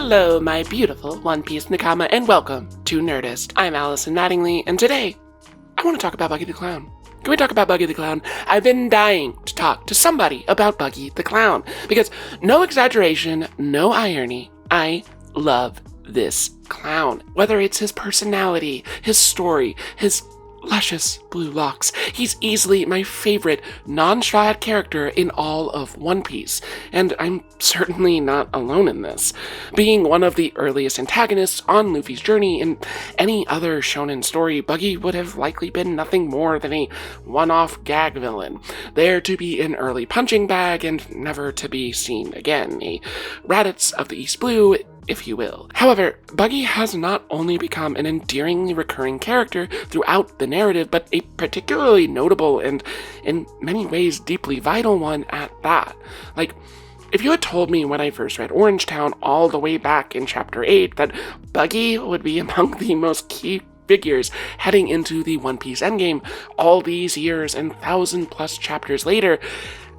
Hello, my beautiful One Piece Nakama, and welcome to Nerdist. I'm Alison Mattingly, and today, I want to talk about Buggy the Clown. Can we talk about Buggy the Clown? I've been dying to talk to somebody about Buggy the Clown, because no exaggeration, no irony, I love this clown. Whether it's his personality, his story, his luscious blue locks, he's easily my favorite non-Straw Hat character in all of One Piece, and I'm certainly not alone in this. Being one of the earliest antagonists on Luffy's journey in any other shonen story, Buggy would have likely been nothing more than a one-off gag villain, there to be an early punching bag and never to be seen again, a Raditz of the East Blue, if you will. However, Buggy has not only become an endearingly recurring character throughout the narrative, but a particularly notable and, in many ways, deeply vital one at that. Like, if you had told me when I first read Orangetown all the way back in Chapter 8 that Buggy would be among the most key figures heading into the One Piece endgame all these years and 1,000+ chapters later,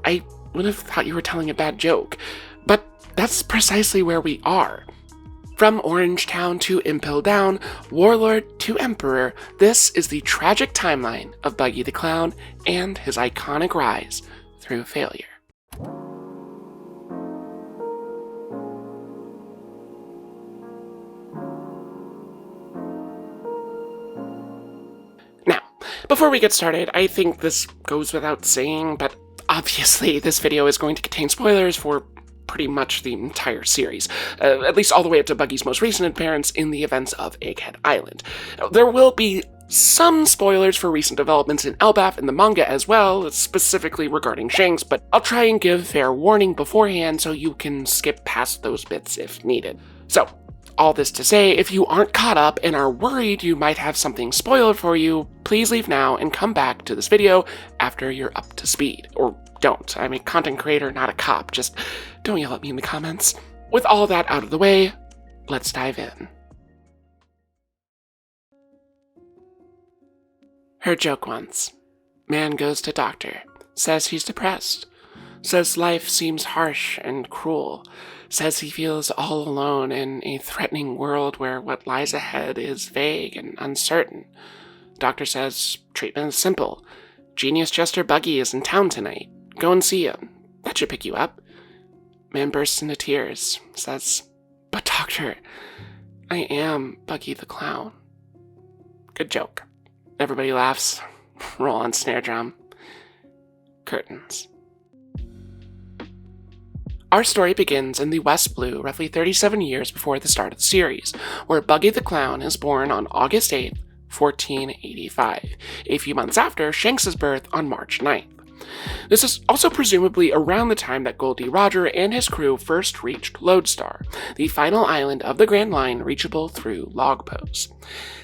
I would have thought you were telling a bad joke. But that's precisely where we are. From Orangetown to Impel Down, Warlord to Emperor, this is the tragic timeline of Buggy the Clown and his iconic rise through failure. Now, before we get started, I think this goes without saying, but obviously this video is going to contain spoilers for pretty much the entire series, at least all the way up to Buggy's most recent appearance in the events of Egghead Island. There will be some spoilers for recent developments in Elbaf and the manga as well, specifically regarding Shanks, but I'll try and give fair warning beforehand so you can skip past those bits if needed. So, all this to say, if you aren't caught up and are worried you might have something spoiled for you, please leave now and come back to this video after you're up to speed. Or don't. I'm a content creator, not a cop. Just don't yell at me in the comments. With all that out of the way, let's dive in. Heard joke once. Man goes to doctor. Says he's depressed. Says life seems harsh and cruel. Says he feels all alone in a threatening world where what lies ahead is vague and uncertain. Doctor says treatment is simple. Genius Jester Buggy is in town tonight. Go and see him. That should pick you up. Man bursts into tears. Says, but doctor, I am Buggy the Clown. Good joke. Everybody laughs. Roll on snare drum. Curtains. Our story begins in the West Blue, roughly 37 years before the start of the series, where Buggy the Clown is born on August 8th, 1485, a few months after Shanks' birth on March 9th. This is also presumably around the time that Gol D Roger and his crew first reached Lodestar, the final island of the Grand Line reachable through log posts.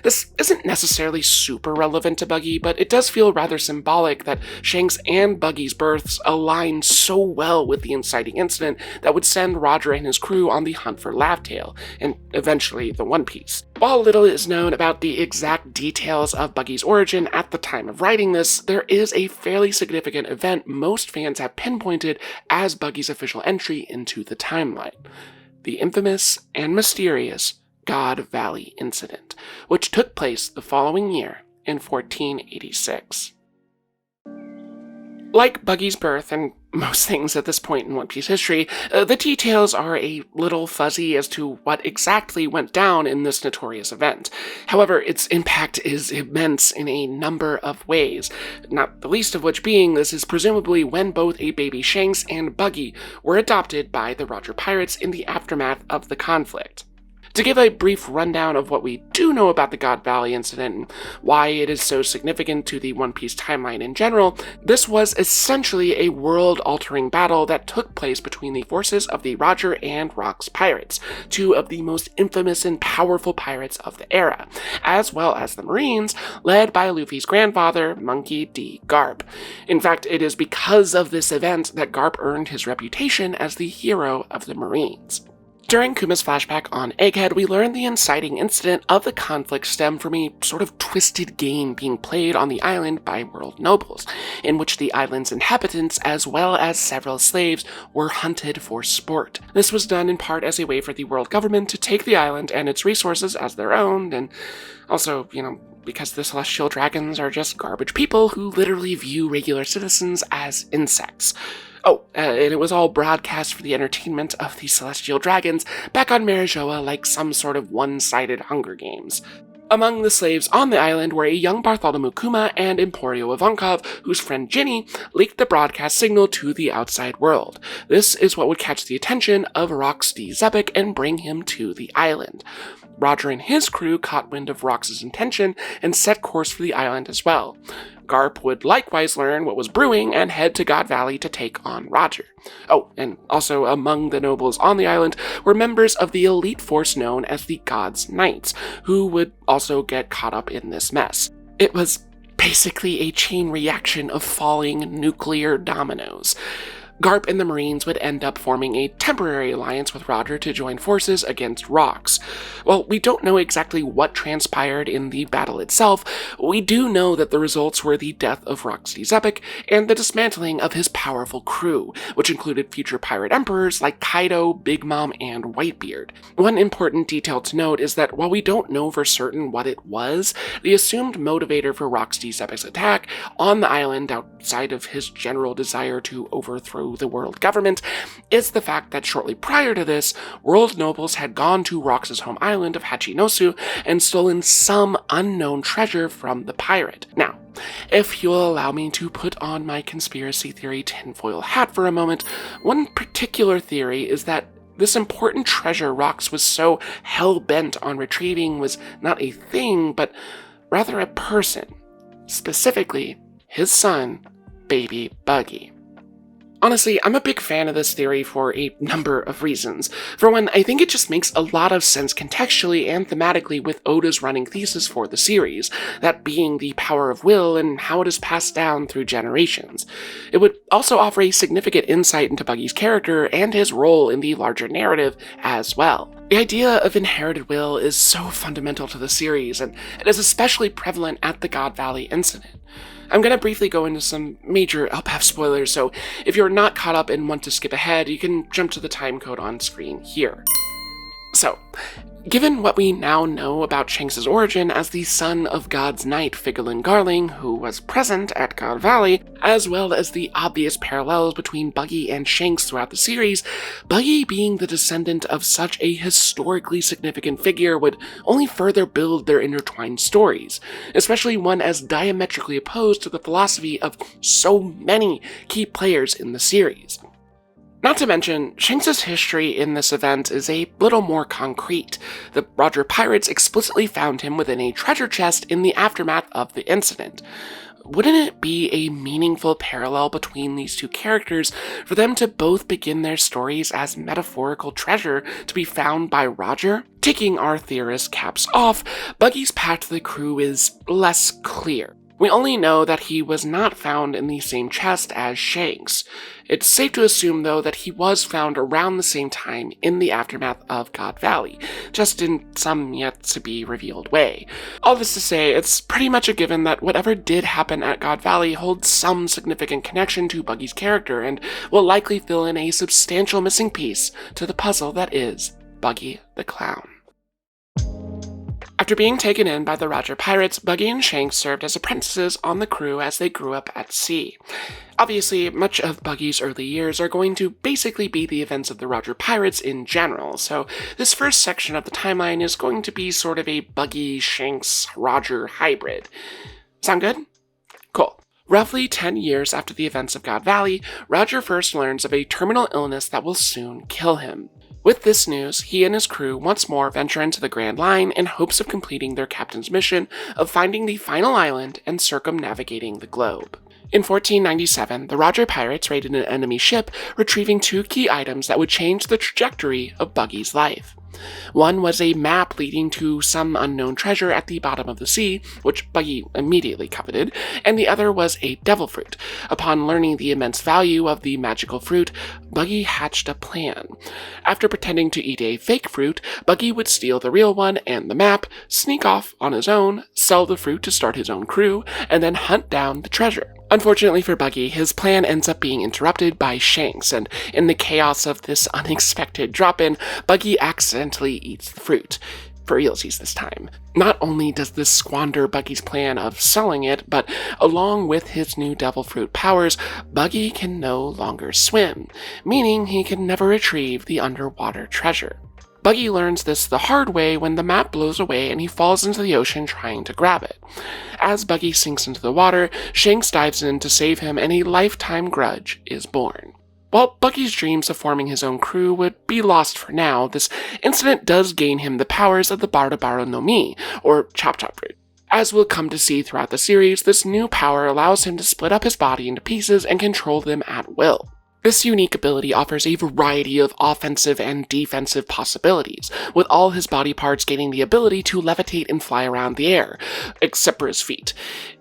This isn't necessarily super relevant to Buggy, but it does feel rather symbolic that Shanks and Buggy's births align so well with the inciting incident that would send Roger and his crew on the hunt for Laugh-Tale, and eventually the One Piece. While little is known about the exact details of Buggy's origin at the time of writing this, there is a fairly significant event most fans have pinpointed as Buggy's official entry into the timeline: the infamous and mysterious God Valley incident, which took place the following year in 1486. Like Buggy's birth and most things at this point in One Piece history, the details are a little fuzzy as to what exactly went down in this notorious event. However, its impact is immense in a number of ways, not the least of which being this is presumably when both a baby Shanks and Buggy were adopted by the Roger Pirates in the aftermath of the conflict. To give a brief rundown of what we do know about the God Valley incident and why it is so significant to the One Piece timeline in general, this was essentially a world-altering battle that took place between the forces of the Roger and Rocks pirates, two of the most infamous and powerful pirates of the era, as well as the Marines, led by Luffy's grandfather, Monkey D. Garp. In fact, it is because of this event that Garp earned his reputation as the hero of the Marines. During Kuma's flashback on Egghead, we learn the inciting incident of the conflict stemmed from a sort of twisted game being played on the island by world nobles, in which the island's inhabitants, as well as several slaves, were hunted for sport. This was done in part as a way for the world government to take the island and its resources as their own, and also, because the celestial dragons are just garbage people who literally view regular citizens as insects. Oh, and it was all broadcast for the entertainment of the celestial dragons back on Marijoa like some sort of one-sided Hunger Games. Among the slaves on the island were a young Bartholomew Kuma and Emporio Ivankov, whose friend Ginny leaked the broadcast signal to the outside world. This is what would catch the attention of Rox D. Zebek and bring him to the island. Roger and his crew caught wind of Rox's intention and set course for the island as well. Garp would likewise learn what was brewing and head to God Valley to take on Roger. Oh, and also among the nobles on the island were members of the elite force known as the God's Knights, who would also get caught up in this mess. It was basically a chain reaction of falling nuclear dominoes. Garp and the Marines would end up forming a temporary alliance with Roger to join forces against Rox. While we don't know exactly what transpired in the battle itself, we do know that the results were the death of Rox D. Zebek and the dismantling of his powerful crew, which included future pirate emperors like Kaido, Big Mom, and Whitebeard. One important detail to note is that while we don't know for certain what it was, the assumed motivator for Rox D. Zebek's attack on the island, outside of his general desire to overthrow the world government, is the fact that shortly prior to this, world nobles had gone to Rox's home island of Hachinosu and stolen some unknown treasure from the pirate. Now, if you'll allow me to put on my conspiracy theory tinfoil hat for a moment, one particular theory is that this important treasure Rox was so hell-bent on retrieving was not a thing, but rather a person. Specifically, his son, Baby Buggy. Honestly, I'm a big fan of this theory for a number of reasons. For one, I think it just makes a lot of sense contextually and thematically with Oda's running thesis for the series, that being the power of will and how it is passed down through generations. It would also offer a significant insight into Buggy's character and his role in the larger narrative as well. The idea of inherited will is so fundamental to the series, and it is especially prevalent at the God Valley incident. I'm going to briefly go into some major Elbaf spoilers, so if you're not caught up and want to skip ahead, you can jump to the timecode on screen here. So, given what we now know about Shanks' origin as the son of God's Knight Figolin Garling, who was present at God Valley, as well as the obvious parallels between Buggy and Shanks throughout the series, Buggy being the descendant of such a historically significant figure would only further build their intertwined stories, especially one as diametrically opposed to the philosophy of so many key players in the series. Not to mention, Shanks' history in this event is a little more concrete. The Roger pirates explicitly found him within a treasure chest in the aftermath of the incident. Wouldn't it be a meaningful parallel between these two characters for them to both begin their stories as metaphorical treasure to be found by Roger? Taking our theorist caps off, Buggy's path to the crew is less clear. We only know that he was not found in the same chest as Shanks. It's safe to assume, though, that he was found around the same time in the aftermath of God Valley, just in some yet-to-be-revealed way. All this to say, it's pretty much a given that whatever did happen at God Valley holds some significant connection to Buggy's character and will likely fill in a substantial missing piece to the puzzle that is Buggy the Clown. After being taken in by the Roger pirates, Buggy and Shanks served as apprentices on the crew as they grew up at sea. Obviously, much of Buggy's early years are going to basically be the events of the Roger pirates in general, so this first section of the timeline is going to be sort of a Buggy, Shanks, Roger hybrid. Sound good? Cool. Roughly 10 years after the events of God Valley, Roger first learns of a terminal illness that will soon kill him. With this news, he and his crew once more venture into the Grand Line in hopes of completing their captain's mission of finding the final island and circumnavigating the globe. In 1497, the Roger pirates raided an enemy ship, retrieving 2 key items that would change the trajectory of Buggy's life. One was a map leading to some unknown treasure at the bottom of the sea, which Buggy immediately coveted, and the other was a devil fruit. Upon learning the immense value of the magical fruit, Buggy hatched a plan. After pretending to eat a fake fruit, Buggy would steal the real one and the map, sneak off on his own, sell the fruit to start his own crew, and then hunt down the treasure. Unfortunately for Buggy, his plan ends up being interrupted by Shanks, and in the chaos of this unexpected drop-in, Buggy accidentally eats the fruit. For realsies this time. Not only does this squander Buggy's plan of selling it, but along with his new devil fruit powers, Buggy can no longer swim, meaning he can never retrieve the underwater treasure. Buggy learns this the hard way when the map blows away and he falls into the ocean trying to grab it. As Buggy sinks into the water, Shanks dives in to save him and a lifetime grudge is born. While Buggy's dreams of forming his own crew would be lost for now, this incident does gain him the powers of the Baro no Mi, or Chop Chop Fruit. As we'll come to see throughout the series, this new power allows him to split up his body into pieces and control them at will. This unique ability offers a variety of offensive and defensive possibilities, with all his body parts gaining the ability to levitate and fly around the air, except for his feet.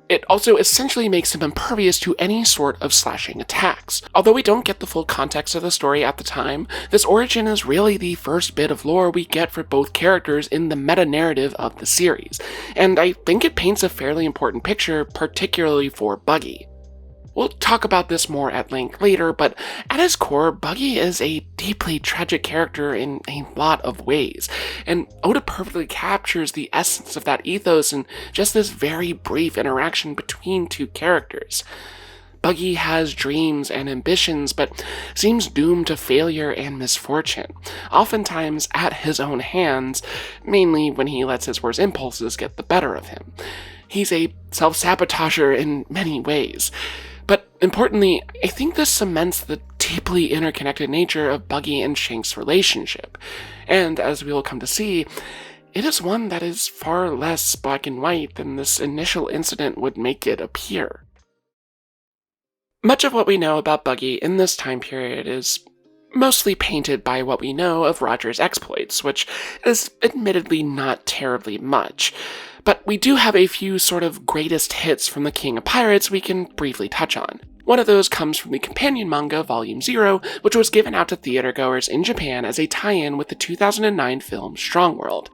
It also essentially makes him impervious to any sort of slashing attacks. Although we don't get the full context of the story at the time, this origin is really the first bit of lore we get for both characters in the meta-narrative of the series, and I think it paints a fairly important picture, particularly for Buggy. We'll talk about this more at length later, but at his core, Buggy is a deeply tragic character in a lot of ways, and Oda perfectly captures the essence of that ethos in just this very brief interaction between 2 characters. Buggy has dreams and ambitions, but seems doomed to failure and misfortune, oftentimes at his own hands, mainly when he lets his worst impulses get the better of him. He's a self-sabotager in many ways. But importantly, I think this cements the deeply interconnected nature of Buggy and Shanks' relationship. And as we will come to see, it is one that is far less black and white than this initial incident would make it appear. Much of what we know about Buggy in this time period is mostly painted by what we know of Roger's exploits, which is admittedly not terribly much. But we do have a few sort of greatest hits from the King of Pirates we can briefly touch on. One of those comes from the companion manga Volume 0, which was given out to theatergoers in Japan as a tie-in with the 2009 film Strong World.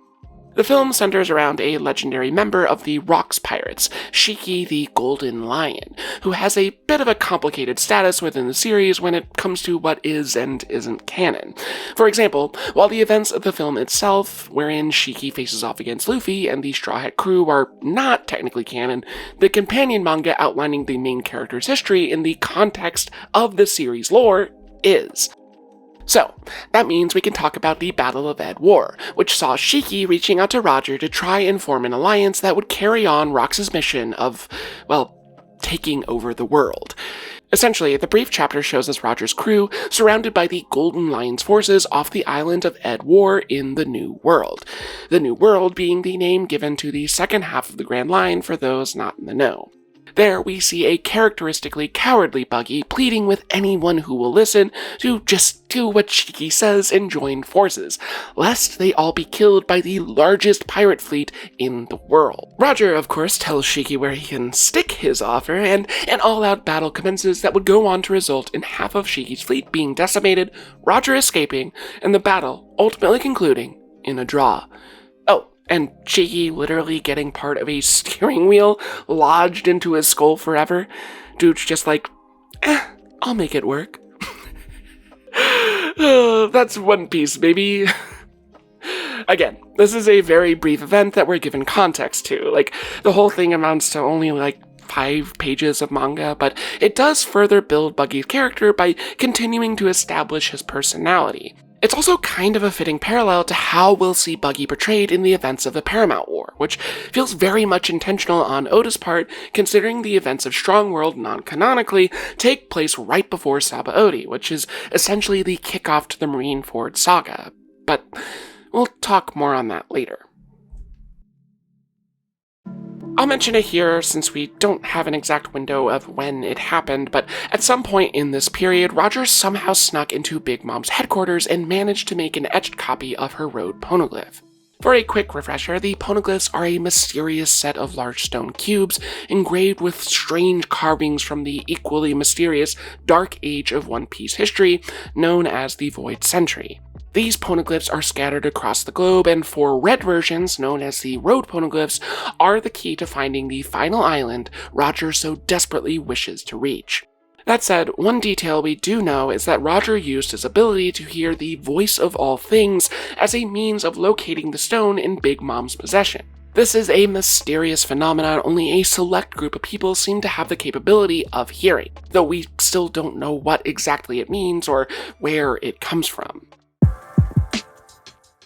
The film centers around a legendary member of the Rocks Pirates, Shiki the Golden Lion, who has a bit of a complicated status within the series when it comes to what is and isn't canon. For example, while the events of the film itself, wherein Shiki faces off against Luffy and the Straw Hat crew, are not technically canon, the companion manga outlining the main character's history in the context of the series lore is. So, that means we can talk about the Battle of Ed War, which saw Shiki reaching out to Roger to try and form an alliance that would carry on Rox's mission of, well, taking over the world. Essentially, the brief chapter shows us Roger's crew surrounded by the Golden Lion's forces off the island of Ed War in the New World. The New World being the name given to the second half of the Grand Line for those not in the know. There, we see a characteristically cowardly Buggy pleading with anyone who will listen to just do what Shiki says and join forces, lest they all be killed by the largest pirate fleet in the world. Roger, of course, tells Shiki where he can stick his offer, and an all-out battle commences that would go on to result in half of Shiki's fleet being decimated, Roger escaping, and the battle ultimately concluding in a draw. Oh, and Shiki literally getting part of a steering wheel lodged into his skull forever. Dude's just like, I'll make it work. That's One Piece, baby. Again, this is a very brief event that we're given context to. Like, the whole thing amounts to only 5 pages of manga, but it does further build Buggy's character by continuing to establish his personality. It's also kind of a fitting parallel to how we'll see Buggy portrayed in the events of the Paramount War, which feels very much intentional on Oda's part, considering the events of Strong World non-canonically take place right before Sabaody, which is essentially the kickoff to the Marineford saga. But we'll talk more on that later. I'll mention it here since we don't have an exact window of when it happened, but at some point in this period, Roger somehow snuck into Big Mom's headquarters and managed to make an etched copy of her road poneglyph. For a quick refresher, the poneglyphs are a mysterious set of large stone cubes engraved with strange carvings from the equally mysterious Dark Age of One Piece history known as the Void Century. These poneglyphs are scattered across the globe, and 4 red versions, known as the Road Poneglyphs, are the key to finding the final island Roger so desperately wishes to reach. That said, one detail we do know is that Roger used his ability to hear the voice of all things as a means of locating the stone in Big Mom's possession. This is a mysterious phenomenon only a select group of people seem to have the capability of hearing, though we still don't know what exactly it means or where it comes from.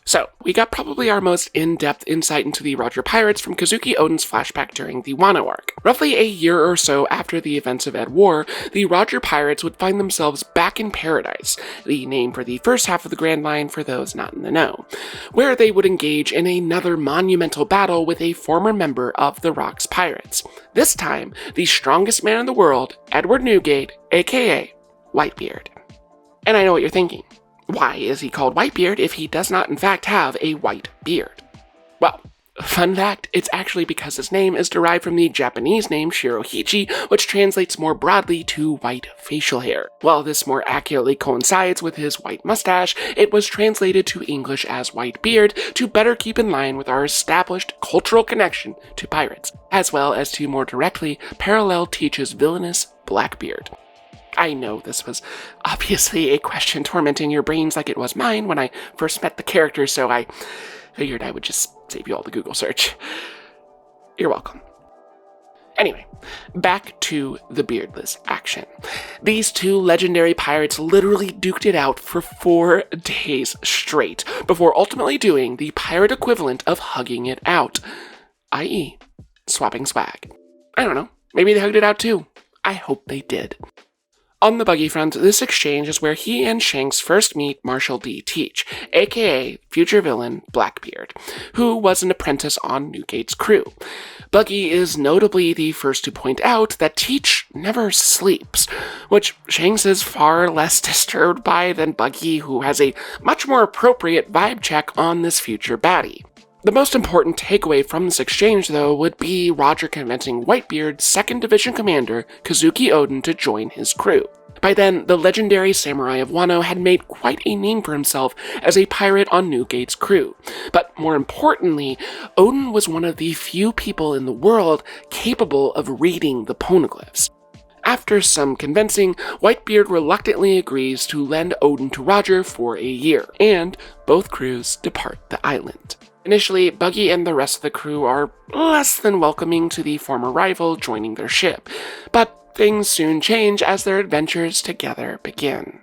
So, we got probably our most in-depth insight into the Roger Pirates from Kazuki Oden's flashback during the Wano arc. Roughly a year or so after the events of Ed War, the Roger Pirates would find themselves back in Paradise, the name for the first half of the Grand Line for those not in the know, where they would engage in another monumental battle with a former member of the Rock's Pirates. This time, the strongest man in the world, Edward Newgate, aka Whitebeard. And I know what you're thinking. Why is he called Whitebeard if he does not in fact have a white beard? Well, fun fact, it's actually because his name is derived from the Japanese name Shirohichi, which translates more broadly to white facial hair. While this more accurately coincides with his white mustache, it was translated to English as white beard to better keep in line with our established cultural connection to pirates, as well as to more directly parallel Teach's villainous Blackbeard. I know this was obviously a question tormenting your brains like it was mine when I first met the characters, so I figured I would just save you all the Google search. You're welcome. Anyway, back to the beardless action. These 2 legendary pirates literally duked it out for 4 days straight, before ultimately doing the pirate equivalent of hugging it out, i.e., swapping swag. I don't know, maybe they hugged it out too. I hope they did. On the Buggy front, this exchange is where he and Shanks first meet Marshal D. Teach, aka future villain Blackbeard, who was an apprentice on Newgate's crew. Buggy is notably the first to point out that Teach never sleeps, which Shanks is far less disturbed by than Buggy, who has a much more appropriate vibe check on this future baddie. The most important takeaway from this exchange, though, would be Roger convincing Whitebeard's 2nd Division commander, Kazuki Oden, to join his crew. By then, the legendary samurai of Wano had made quite a name for himself as a pirate on Newgate's crew. But more importantly, Oden was one of the few people in the world capable of reading the poneglyphs. After some convincing, Whitebeard reluctantly agrees to lend Oden to Roger for a year, and both crews depart the island. Initially, Buggy and the rest of the crew are less than welcoming to the former rival joining their ship, but things soon change as their adventures together begin.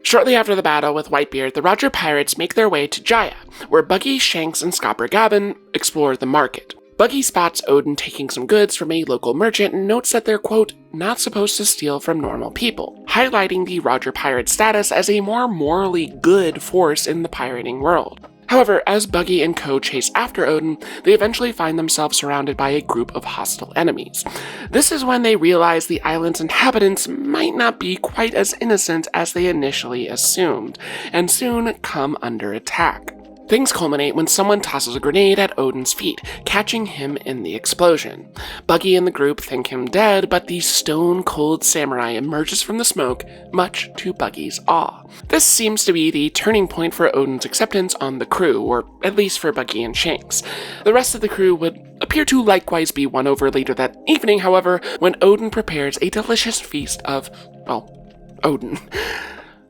Shortly after the battle with Whitebeard, the Roger Pirates make their way to Jaya, where Buggy, Shanks, and Scopper Gavin explore the market. Buggy spots Oden taking some goods from a local merchant and notes that they're, quote, not supposed to steal from normal people, highlighting the Roger Pirate status as a more morally good force in the pirating world. However, as Buggy and co chase after Oden, they eventually find themselves surrounded by a group of hostile enemies. This is when they realize the island's inhabitants might not be quite as innocent as they initially assumed, and soon come under attack. Things culminate when someone tosses a grenade at Oden's feet, catching him in the explosion. Buggy and the group think him dead, but the stone-cold samurai emerges from the smoke, much to Buggy's awe. This seems to be the turning point for Oden's acceptance on the crew, or at least for Buggy and Shanks. The rest of the crew would appear to likewise be won over later that evening, however, when Oden prepares a delicious feast of, well, Oden.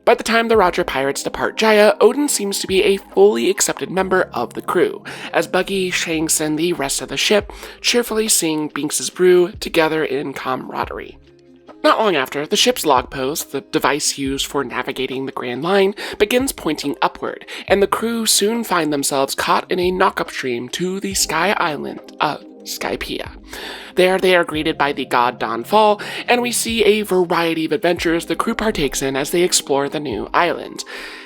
By the time the Roger Pirates depart Jaya, Oden seems to be a fully accepted member of the crew, as Buggy, Shanks, and the rest of the ship cheerfully sing Binks's brew together in camaraderie. Not long after, the ship's log post, the device used for navigating the Grand Line, begins pointing upward, and the crew soon find themselves caught in a knock-up stream to the Sky Island, Skypiea. There they are greeted by the god Dawnfall, and we see a variety of adventures the crew partakes in as they explore the new island.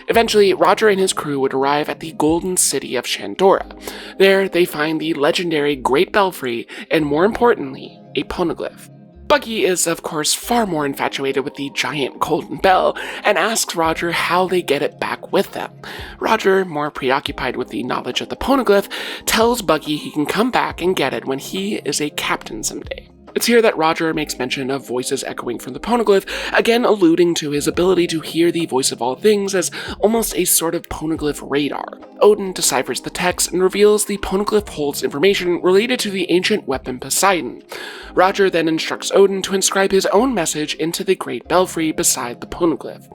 Eventually, Roger and his crew would arrive at the golden city of Shandora. There, they find the legendary Great Belfry, and more importantly, a Poneglyph. Buggy is, of course, far more infatuated with the giant golden bell, and asks Roger how they get it back with them. Roger, more preoccupied with the knowledge of the Poneglyph, tells Buggy he can come back and get it when he is a captain someday. It's here that Roger makes mention of voices echoing from the Poneglyph, again alluding to his ability to hear the voice of all things as almost a sort of Poneglyph radar. Oden deciphers the text and reveals the Poneglyph holds information related to the ancient weapon Poseidon. Roger then instructs Oden to inscribe his own message into the Great Belfry beside the Poneglyph.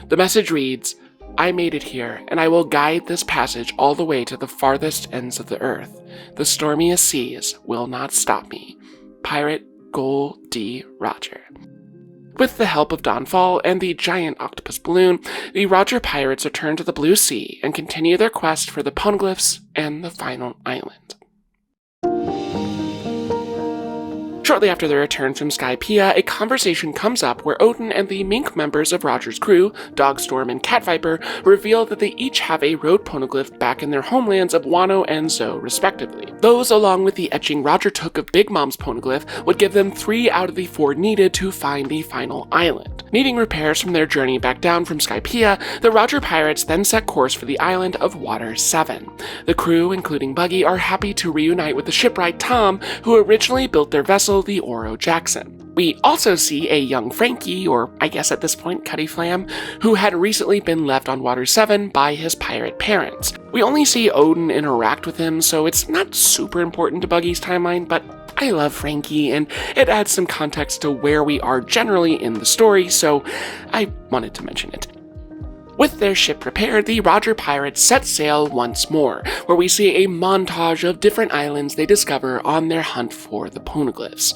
The message reads, "I made it here, and I will guide this passage all the way to the farthest ends of the earth. The stormiest seas will not stop me. Pirate Gol D. Roger." With the help of Dawnfall and the giant octopus balloon, the Roger pirates return to the Blue Sea and continue their quest for the Poneglyphs and the final island. Shortly after their return from Skypiea, a conversation comes up where Oden and the mink members of Roger's crew, Dogstorm and Catviper, reveal that they each have a road poneglyph back in their homelands of Wano and Zo, respectively. Those, along with the etching Roger took of Big Mom's poneglyph, would give them 3 out of the 4 needed to find the final island. Needing repairs from their journey back down from Skypiea, the Roger pirates then set course for the island of Water 7. The crew, including Buggy, are happy to reunite with the shipwright Tom, who originally built their vessel, the Oro Jackson. We also see a young Frankie, or I guess at this point Cutty Flam, who had recently been left on Water 7 by his pirate parents. We only see Oden interact with him, so it's not super important to Buggy's timeline, but I love Frankie, and it adds some context to where we are generally in the story, so I wanted to mention it. With their ship repaired, the Roger pirates set sail once more, where we see a montage of different islands they discover on their hunt for the Poneglyphs.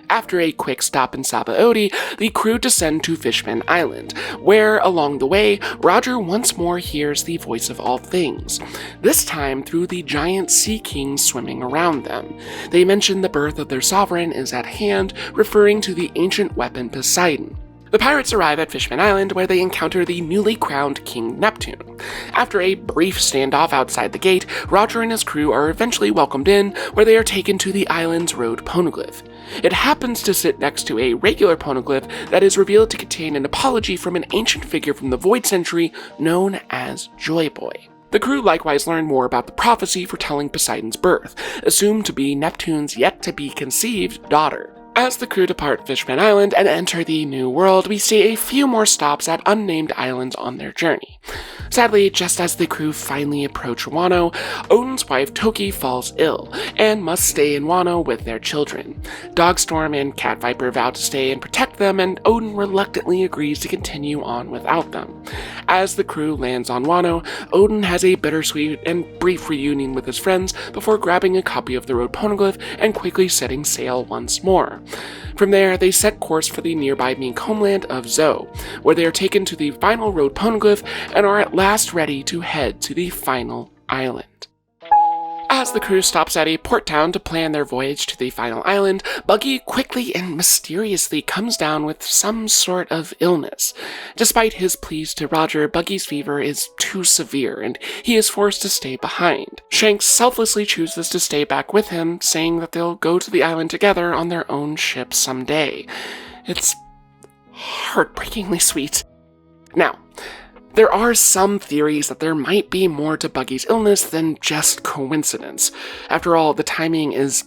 After a quick stop in Sabaody, the crew descend to Fishman Island, where, along the way, Roger once more hears the voice of all things, this time through the giant sea kings swimming around them. They mention the birth of their sovereign is at hand, referring to the ancient weapon Poseidon. The pirates arrive at Fishman Island, where they encounter the newly crowned King Neptune. After a brief standoff outside the gate, Roger and his crew are eventually welcomed in, where they are taken to the island's road poneglyph. It happens to sit next to a regular poneglyph that is revealed to contain an apology from an ancient figure from the Void Century known as Joy Boy. The crew likewise learn more about the prophecy foretelling Poseidon's birth, assumed to be Neptune's yet-to-be-conceived daughter. As the crew depart Fishman Island and enter the New World, we see a few more stops at unnamed islands on their journey. Sadly, just as the crew finally approach Wano, Oden's wife Toki falls ill and must stay in Wano with their children. Dogstorm and Catviper vow to stay and protect them, and Oden reluctantly agrees to continue on without them. As the crew lands on Wano, Oden has a bittersweet and brief reunion with his friends before grabbing a copy of the road poneglyph and quickly setting sail once more. From there, they set course for the nearby mink homeland of Zo, where they are taken to the final road poneglyph and are at last ready to head to the final island. As the crew stops at a port town to plan their voyage to the final island, Buggy quickly and mysteriously comes down with some sort of illness. Despite his pleas to Roger, Buggy's fever is too severe and he is forced to stay behind. Shanks selflessly chooses to stay back with him, saying that they'll go to the island together on their own ship someday. It's heartbreakingly sweet. Now, there are some theories that there might be more to Buggy's illness than just coincidence. After all, the timing is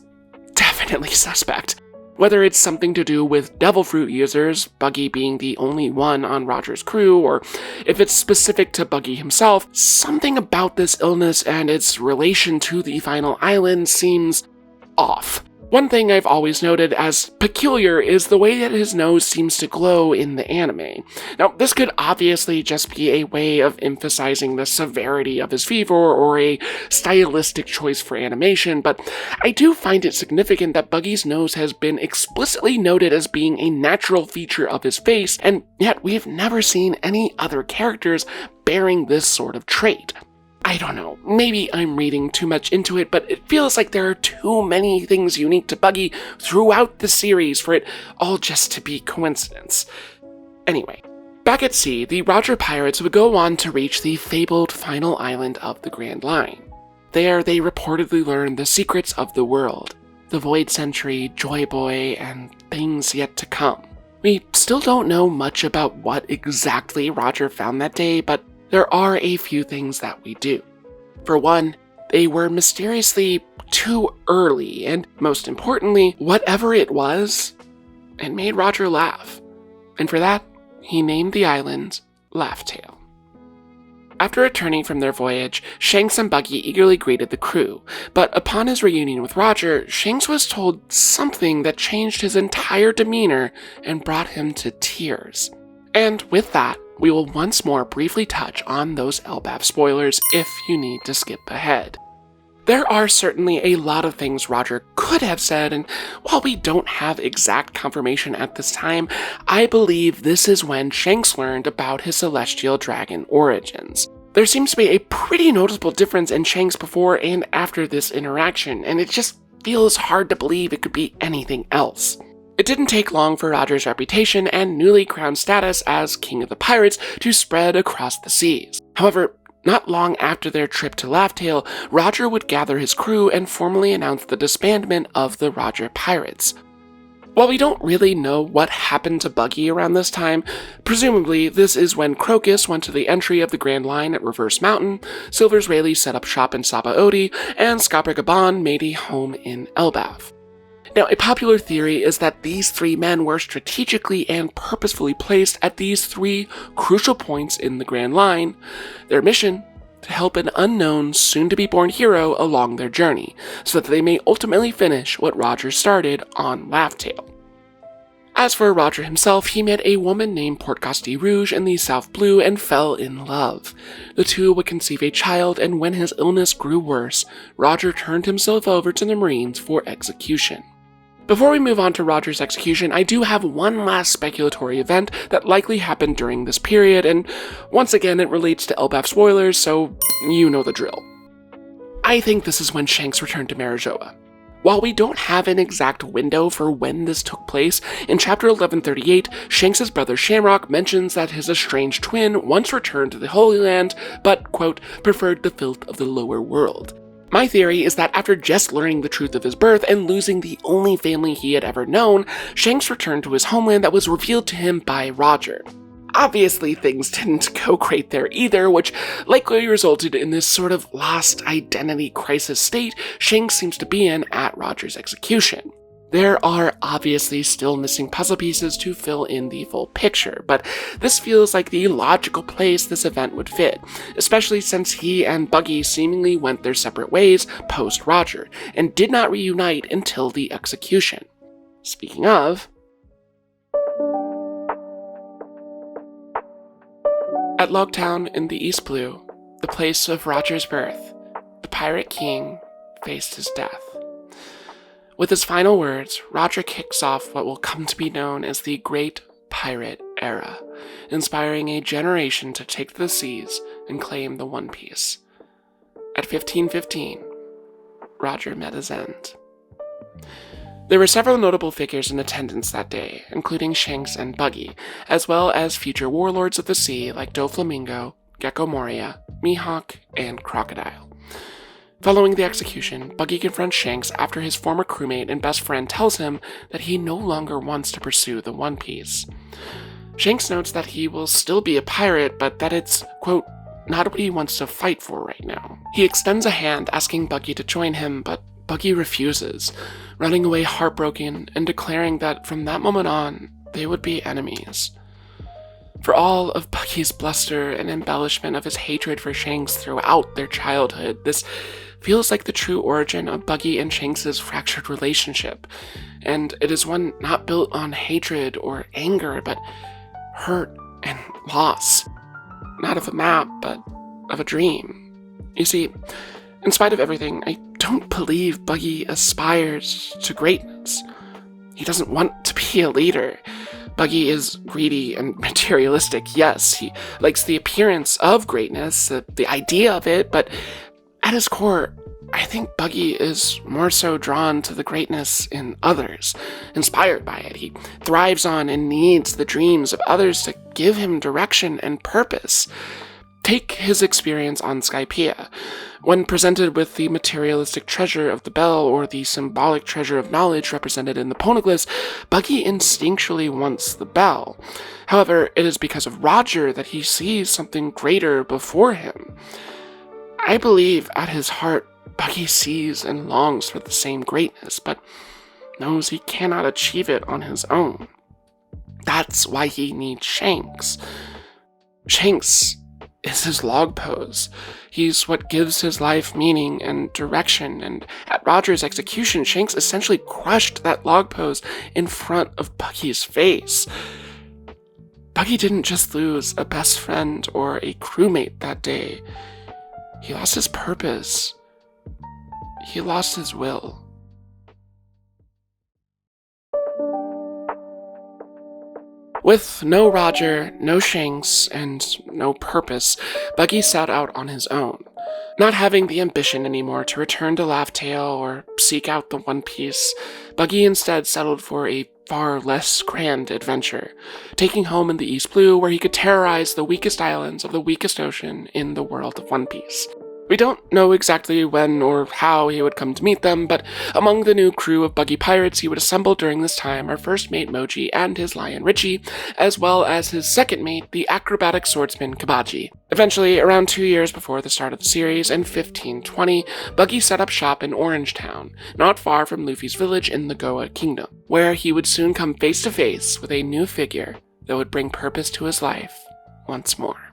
definitely suspect. Whether it's something to do with devil fruit users, Buggy being the only one on Roger's crew, or if it's specific to Buggy himself, something about this illness and its relation to the final island seems off. One thing I've always noted as peculiar is the way that his nose seems to glow in the anime. Now, this could obviously just be a way of emphasizing the severity of his fever or a stylistic choice for animation, but I do find it significant that Buggy's nose has been explicitly noted as being a natural feature of his face, and yet we have never seen any other characters bearing this sort of trait. I don't know, maybe I'm reading too much into it, but it feels like there are too many things unique to Buggy throughout the series for it all just to be coincidence. Anyway, back at sea, the Roger pirates would go on to reach the fabled final island of the Grand Line. There, they reportedly learned the secrets of the world, the Void Sentry, Joy Boy, and things yet to come. We still don't know much about what exactly Roger found that day, but there are a few things that we do. For one, they were mysteriously too early, and most importantly, whatever it was, it made Roger laugh. And for that, he named the island Laughtail. After returning from their voyage, Shanks and Buggy eagerly greeted the crew, but upon his reunion with Roger, Shanks was told something that changed his entire demeanor and brought him to tears. And with that, we will once more briefly touch on those Elbaf spoilers if you need to skip ahead. There are certainly a lot of things Roger could have said, and while we don't have exact confirmation at this time, I believe this is when Shanks learned about his celestial dragon origins. There seems to be a pretty noticeable difference in Shanks before and after this interaction, and it just feels hard to believe it could be anything else. It didn't take long for Roger's reputation and newly crowned status as King of the Pirates to spread across the seas. However, not long after their trip to Laughtail, Roger would gather his crew and formally announce the disbandment of the Roger Pirates. While we don't really know what happened to Buggy around this time, presumably this is when Crocus went to the entry of the Grand Line at Reverse Mountain, Silver's Rayleigh set up shop in Sabaody, and Skabragaban made a home in Elbaf. Now, a popular theory is that these three men were strategically and purposefully placed at these three crucial points in the Grand Line. Their mission, to help an unknown, soon-to-be-born hero along their journey, so that they may ultimately finish what Roger started on Laughtail. As for Roger himself, he met a woman named Port-Coste Rouge in the South Blue and fell in love. The two would conceive a child, and when his illness grew worse, Roger turned himself over to the Marines for execution. Before we move on to Roger's execution, I do have one last speculatory event that likely happened during this period, and once again it relates to Elbaf Spoilers, so you know the drill. I think this is when Shanks returned to Marijoa. While we don't have an exact window for when this took place, in chapter 1138, Shanks' brother Shamrock mentions that his estranged twin once returned to the Holy Land, but, quote, preferred the filth of the lower world. My theory is that after just learning the truth of his birth and losing the only family he had ever known, Shanks returned to his homeland that was revealed to him by Roger. Obviously, things didn't go great there either, which likely resulted in this sort of lost identity crisis state Shanks seems to be in at Roger's execution. There are obviously still missing puzzle pieces to fill in the full picture, but this feels like the logical place this event would fit, especially since he and Buggy seemingly went their separate ways post-Roger, and did not reunite until the execution. Speaking of... At Loguetown in the East Blue, the place of Roger's birth, the Pirate King faced his death. With his final words, Roger kicks off what will come to be known as the Great Pirate Era, inspiring a generation to take to the seas and claim the One Piece. At 1515, Roger met his end. There were several notable figures in attendance that day, including Shanks and Buggy, as well as future warlords of the sea like Doflamingo, Gecko Moria, Mihawk, and Crocodile. Following the execution, Buggy confronts Shanks after his former crewmate and best friend tells him that he no longer wants to pursue the One Piece. Shanks notes that he will still be a pirate, but that it's, quote, not what he wants to fight for right now. He extends a hand asking Buggy to join him, but Buggy refuses, running away heartbroken and declaring that from that moment on, they would be enemies. For all of Buggy's bluster and embellishment of his hatred for Shanks throughout their childhood, this feels like the true origin of Buggy and Shanks' fractured relationship, and it is one not built on hatred or anger, but hurt and loss. Not of a map, but of a dream. You see, in spite of everything, I don't believe Buggy aspires to greatness. He doesn't want to be a leader, Buggy is greedy and materialistic, yes. He likes the appearance of greatness, the idea of it, but at his core, I think Buggy is more so drawn to the greatness in others, inspired by it. He thrives on and needs the dreams of others to give him direction and purpose. Take his experience on Skypiea. When presented with the materialistic treasure of the bell or the symbolic treasure of knowledge represented in the Poneglyphs, Buggy instinctually wants the bell. However, it is because of Roger that he sees something greater before him. I believe at his heart, Buggy sees and longs for the same greatness, but knows he cannot achieve it on his own. That's why he needs Shanks. Shanks is his log pose. He's what gives his life meaning and direction, and at Roger's execution, Shanks essentially crushed that log pose in front of Buggy's face. Buggy didn't just lose a best friend or a crewmate that day. He lost his purpose. He lost his will. With no Roger, no Shanks, and no purpose, Buggy set out on his own. Not having the ambition anymore to return to Laugh-Tale or seek out the One Piece, Buggy instead settled for a far less grand adventure, taking home in the East Blue where he could terrorize the weakest islands of the weakest ocean in the world of One Piece. We don't know exactly when or how he would come to meet them, but among the new crew of Buggy pirates he would assemble during this time are first mate Moji and his lion Richie, as well as his second mate, the acrobatic swordsman Kabaji. Eventually, around 2 years before the start of the series, in 1520, Buggy set up shop in Orangetown, not far from Luffy's village in the Goa Kingdom, where he would soon come face to face with a new figure that would bring purpose to his life once more.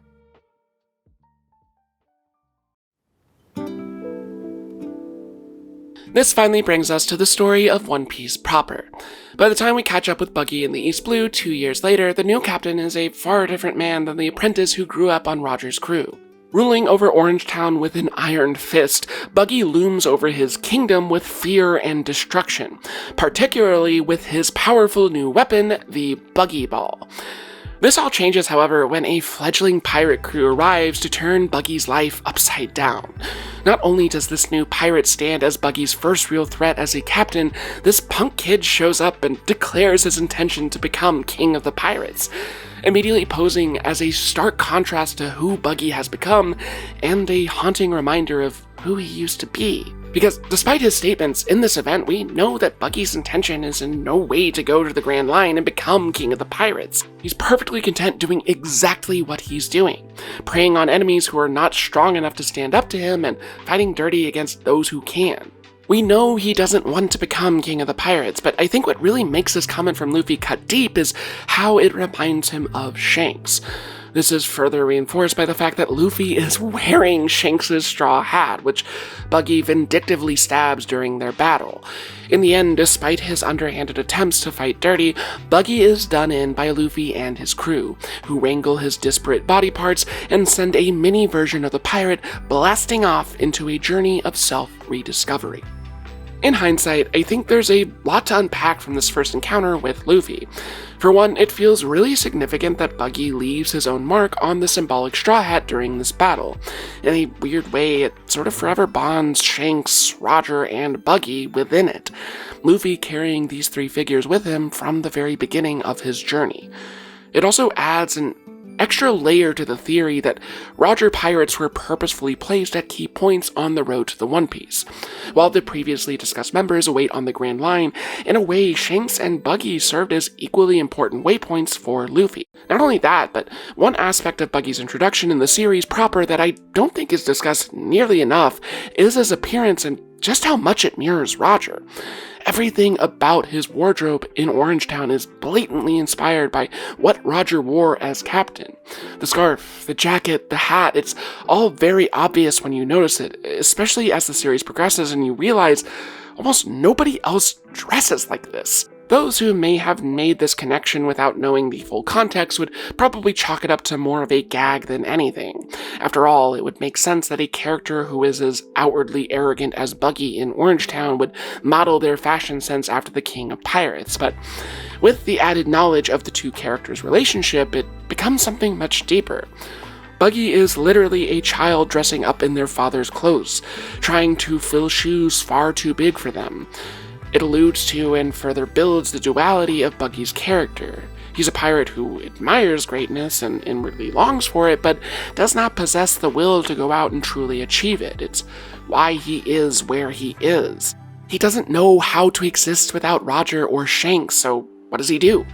This finally brings us to the story of One Piece proper. By the time we catch up with Buggy in the East Blue 2 years later, the new captain is a far different man than the apprentice who grew up on Roger's crew. Ruling over Orangetown with an iron fist, Buggy looms over his kingdom with fear and destruction, particularly with his powerful new weapon, the Buggy Ball. This all changes, however, when a fledgling pirate crew arrives to turn Buggy's life upside down. Not only does this new pirate stand as Buggy's first real threat as a captain, this punk kid shows up and declares his intention to become king of the pirates, immediately posing as a stark contrast to who Buggy has become and a haunting reminder of who he used to be. Because despite his statements in this event, we know that Buggy's intention is in no way to go to the Grand Line and become king of the pirates. He's perfectly content doing exactly what he's doing, preying on enemies who are not strong enough to stand up to him and fighting dirty against those who can. We know he doesn't want to become king of the pirates, but I think what really makes this comment from Luffy cut deep is how it reminds him of Shanks. This is further reinforced by the fact that Luffy is wearing Shanks' straw hat, which Buggy vindictively stabs during their battle. In the end, despite his underhanded attempts to fight dirty, Buggy is done in by Luffy and his crew, who wrangle his disparate body parts and send a mini version of the pirate blasting off into a journey of self-rediscovery. In hindsight, I think there's a lot to unpack from this first encounter with Luffy. For one, it feels really significant that Buggy leaves his own mark on the symbolic straw hat during this battle. In a weird way, it sort of forever bonds Shanks, Roger, and Buggy within it, Luffy carrying these three figures with him from the very beginning of his journey. It also adds an extra layer to the theory that Roger pirates were purposefully placed at key points on the road to the One Piece, while the previously discussed members await on the Grand Line. In a way, Shanks and Buggy served as equally important waypoints for Luffy. Not only that, but one aspect of Buggy's introduction in the series proper that I don't think is discussed nearly enough is his appearance and just how much it mirrors Roger. Everything about his wardrobe in Orangetown is blatantly inspired by what Roger wore as captain. The scarf, the jacket, the hat, it's all very obvious when you notice it, especially as the series progresses and you realize almost nobody else dresses like this. Those who may have made this connection without knowing the full context would probably chalk it up to more of a gag than anything. After all, it would make sense that a character who is as outwardly arrogant as Buggy in Orangetown would model their fashion sense after the king of pirates, but with the added knowledge of the two characters' relationship, it becomes something much deeper. Buggy is literally a child dressing up in their father's clothes, trying to fill shoes far too big for them. It alludes to and further builds the duality of Buggy's character. He's a pirate who admires greatness and inwardly longs for it, but does not possess the will to go out and truly achieve it. It's why he is where he is. He doesn't know how to exist without Roger or Shanks, so what does he do?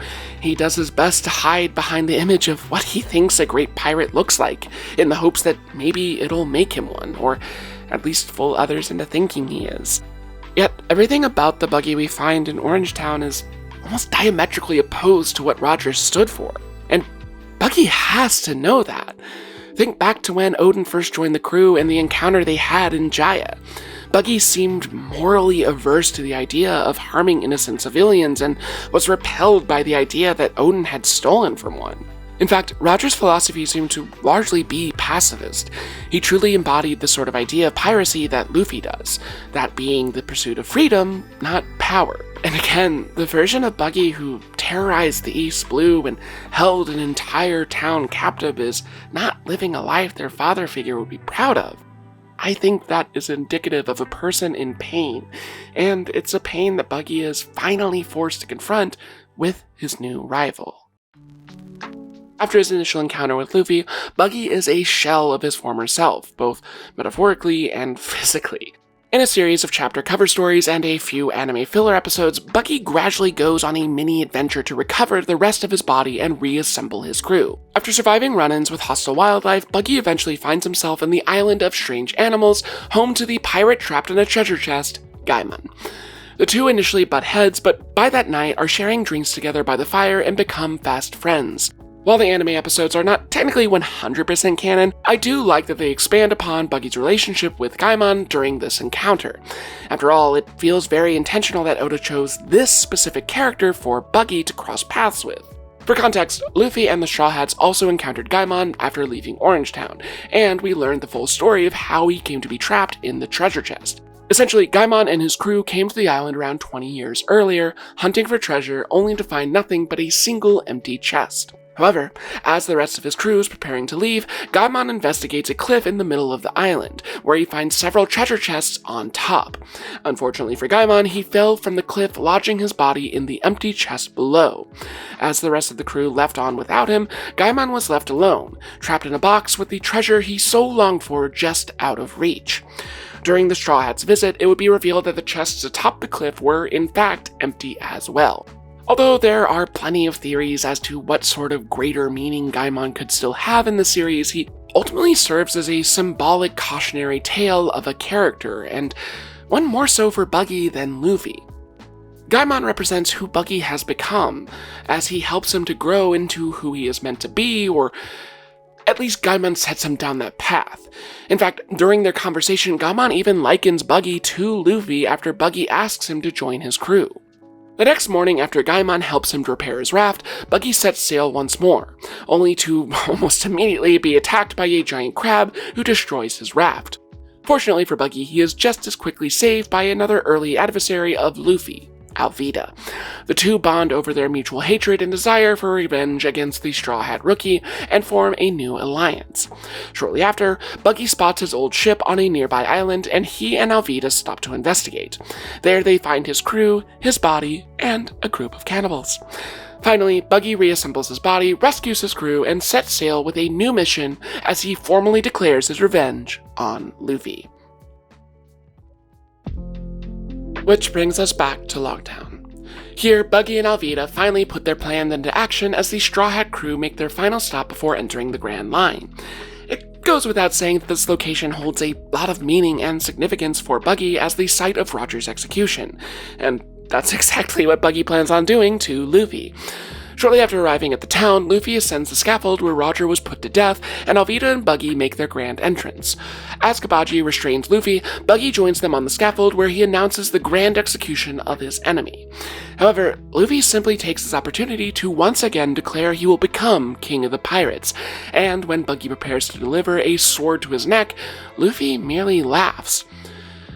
He does his best to hide behind the image of what he thinks a great pirate looks like, in the hopes that maybe it'll make him one, or at least fool others into thinking he is. Yet, everything about the Buggy we find in Orangetown is almost diametrically opposed to what Roger stood for, and Buggy has to know that. Think back to when Oden first joined the crew and the encounter they had in Jaya. Buggy seemed morally averse to the idea of harming innocent civilians and was repelled by the idea that Oden had stolen from one. In fact, Roger's philosophy seemed to largely be pacifist. He truly embodied the sort of idea of piracy that Luffy does, that being the pursuit of freedom, not power. And again, the version of Buggy who terrorized the East Blue and held an entire town captive is not living a life their father figure would be proud of. I think that is indicative of a person in pain, and it's a pain that Buggy is finally forced to confront with his new rival. After his initial encounter with Luffy, Buggy is a shell of his former self, both metaphorically and physically. In a series of chapter cover stories and a few anime filler episodes, Buggy gradually goes on a mini-adventure to recover the rest of his body and reassemble his crew. After surviving run-ins with hostile wildlife, Buggy eventually finds himself in the island of strange animals, home to the pirate trapped in a treasure chest, Gaimon. The two initially butt heads, but by that night are sharing drinks together by the fire and become fast friends. While the anime episodes are not technically 100% canon, I do like that they expand upon Buggy's relationship with Gaimon during this encounter. After all, it feels very intentional that Oda chose this specific character for Buggy to cross paths with. For context, Luffy and the Straw Hats also encountered Gaimon after leaving Orangetown, and we learned the full story of how he came to be trapped in the treasure chest. Essentially, Gaimon and his crew came to the island around 20 years earlier, hunting for treasure only to find nothing but a single empty chest. However, as the rest of his crew is preparing to leave, Gaimon investigates a cliff in the middle of the island, where he finds several treasure chests on top. Unfortunately for Gaimon, he fell from the cliff, lodging his body in the empty chest below. As the rest of the crew left on without him, Gaimon was left alone, trapped in a box with the treasure he so longed for just out of reach. During the Straw Hats' visit, it would be revealed that the chests atop the cliff were, in fact, empty as well. Although there are plenty of theories as to what sort of greater meaning Gaimon could still have in the series, he ultimately serves as a symbolic cautionary tale of a character, and one more so for Buggy than Luffy. Gaimon represents who Buggy has become, as he helps him to grow into who he is meant to be, or at least Gaimon sets him down that path. In fact, during their conversation, Gaimon even likens Buggy to Luffy after Buggy asks him to join his crew. The next morning, after Gaimon helps him to repair his raft, Buggy sets sail once more, only to almost immediately be attacked by a giant crab who destroys his raft. Fortunately for Buggy, he is just as quickly saved by another early adversary of Luffy, Alvida. The two bond over their mutual hatred and desire for revenge against the Straw Hat Rookie and form a new alliance. Shortly after, Buggy spots his old ship on a nearby island, and he and Alvida stop to investigate. There they find his crew, his body, and a group of cannibals. Finally, Buggy reassembles his body, rescues his crew, and sets sail with a new mission as he formally declares his revenge on Luffy. Which brings us back to Loguetown. Here, Buggy and Alvida finally put their plan into action as the Straw Hat crew make their final stop before entering the Grand Line. It goes without saying that this location holds a lot of meaning and significance for Buggy as the site of Roger's execution, and that's exactly what Buggy plans on doing to Luffy. Shortly after arriving at the town, Luffy ascends the scaffold where Roger was put to death, and Alvida and Buggy make their grand entrance. As Kabaji restrains Luffy, Buggy joins them on the scaffold where he announces the grand execution of his enemy. However, Luffy simply takes this opportunity to once again declare he will become King of the Pirates, and when Buggy prepares to deliver a sword to his neck, Luffy merely laughs.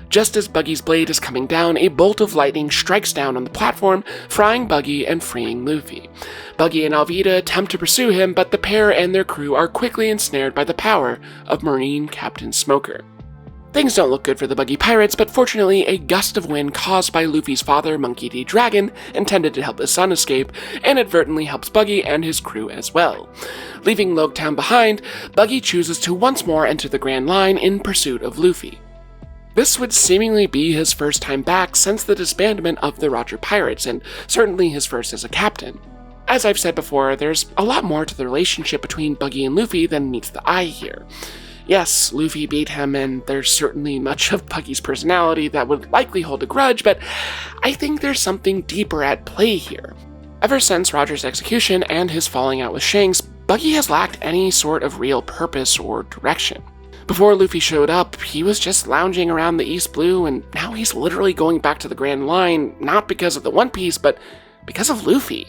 Just as Buggy's blade is coming down, a bolt of lightning strikes down on the platform, frying Buggy and freeing Luffy. Buggy and Alvida attempt to pursue him, but the pair and their crew are quickly ensnared by the power of Marine Captain Smoker. Things don't look good for the Buggy Pirates, but fortunately a gust of wind caused by Luffy's father, Monkey D. Dragon, intended to help his son escape, inadvertently helps Buggy and his crew as well. Leaving Loguetown behind, Buggy chooses to once more enter the Grand Line in pursuit of Luffy. This would seemingly be his first time back since the disbandment of the Roger Pirates, and certainly his first as a captain. As I've said before, there's a lot more to the relationship between Buggy and Luffy than meets the eye here. Yes, Luffy beat him, and there's certainly much of Buggy's personality that would likely hold a grudge, but I think there's something deeper at play here. Ever since Roger's execution and his falling out with Shanks, Buggy has lacked any sort of real purpose or direction. Before Luffy showed up, he was just lounging around the East Blue, and now he's literally going back to the Grand Line, not because of the One Piece, but because of Luffy.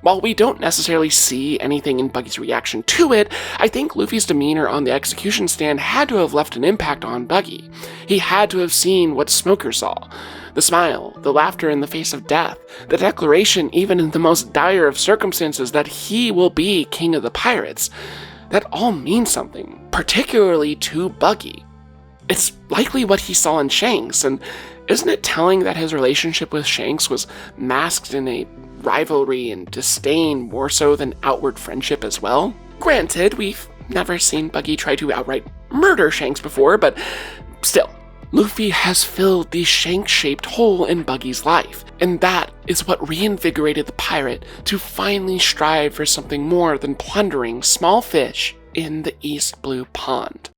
While we don't necessarily see anything in Buggy's reaction to it, I think Luffy's demeanor on the execution stand had to have left an impact on Buggy. He had to have seen what Smoker saw. The smile, the laughter in the face of death, the declaration even in the most dire of circumstances that he will be King of the Pirates. That all means something, particularly to Buggy. It's likely what he saw in Shanks, and isn't it telling that his relationship with Shanks was masked in a rivalry and disdain more so than outward friendship as well? Granted, we've never seen Buggy try to outright murder Shanks before, but still, Luffy has filled the Shanks-shaped hole in Buggy's life, and that is what reinvigorated the pirate to finally strive for something more than plundering small fish in the East Blue Pond.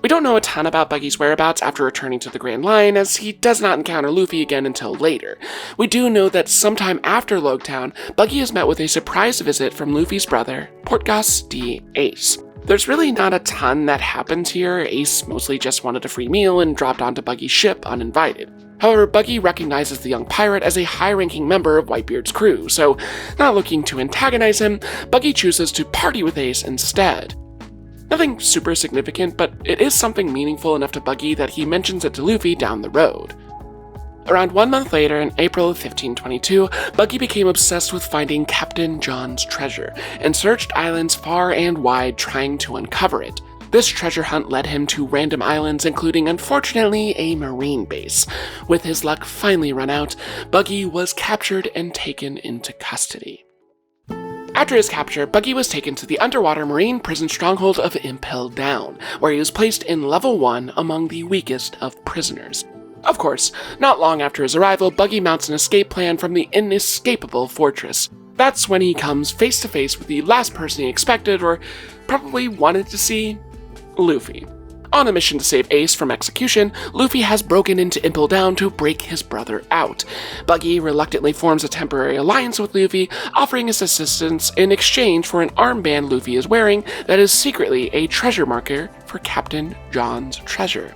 We don't know a ton about Buggy's whereabouts after returning to the Grand Line, as he does not encounter Luffy again until later. We do know that sometime after Loguetown, Buggy is met with a surprise visit from Luffy's brother, Portgas D. Ace. There's really not a ton that happens here. Ace mostly just wanted a free meal and dropped onto Buggy's ship uninvited. However, Buggy recognizes the young pirate as a high-ranking member of Whitebeard's crew, so not looking to antagonize him, Buggy chooses to party with Ace instead. Nothing super significant, but it is something meaningful enough to Buggy that he mentions it to Luffy down the road. Around 1 month later, in April of 1522, Buggy became obsessed with finding Captain John's treasure, and searched islands far and wide trying to uncover it. This treasure hunt led him to random islands, including, unfortunately, a marine base. With his luck finally run out, Buggy was captured and taken into custody. After his capture, Buggy was taken to the underwater marine prison stronghold of Impel Down, where he was placed in level 1 among the weakest of prisoners. Of course, not long after his arrival, Buggy mounts an escape plan from the inescapable fortress. That's when he comes face to face with the last person he expected, or probably wanted to see, Luffy. On a mission to save Ace from execution, Luffy has broken into Impel Down to break his brother out. Buggy reluctantly forms a temporary alliance with Luffy, offering his assistance in exchange for an armband Luffy is wearing that is secretly a treasure marker for Captain John's treasure.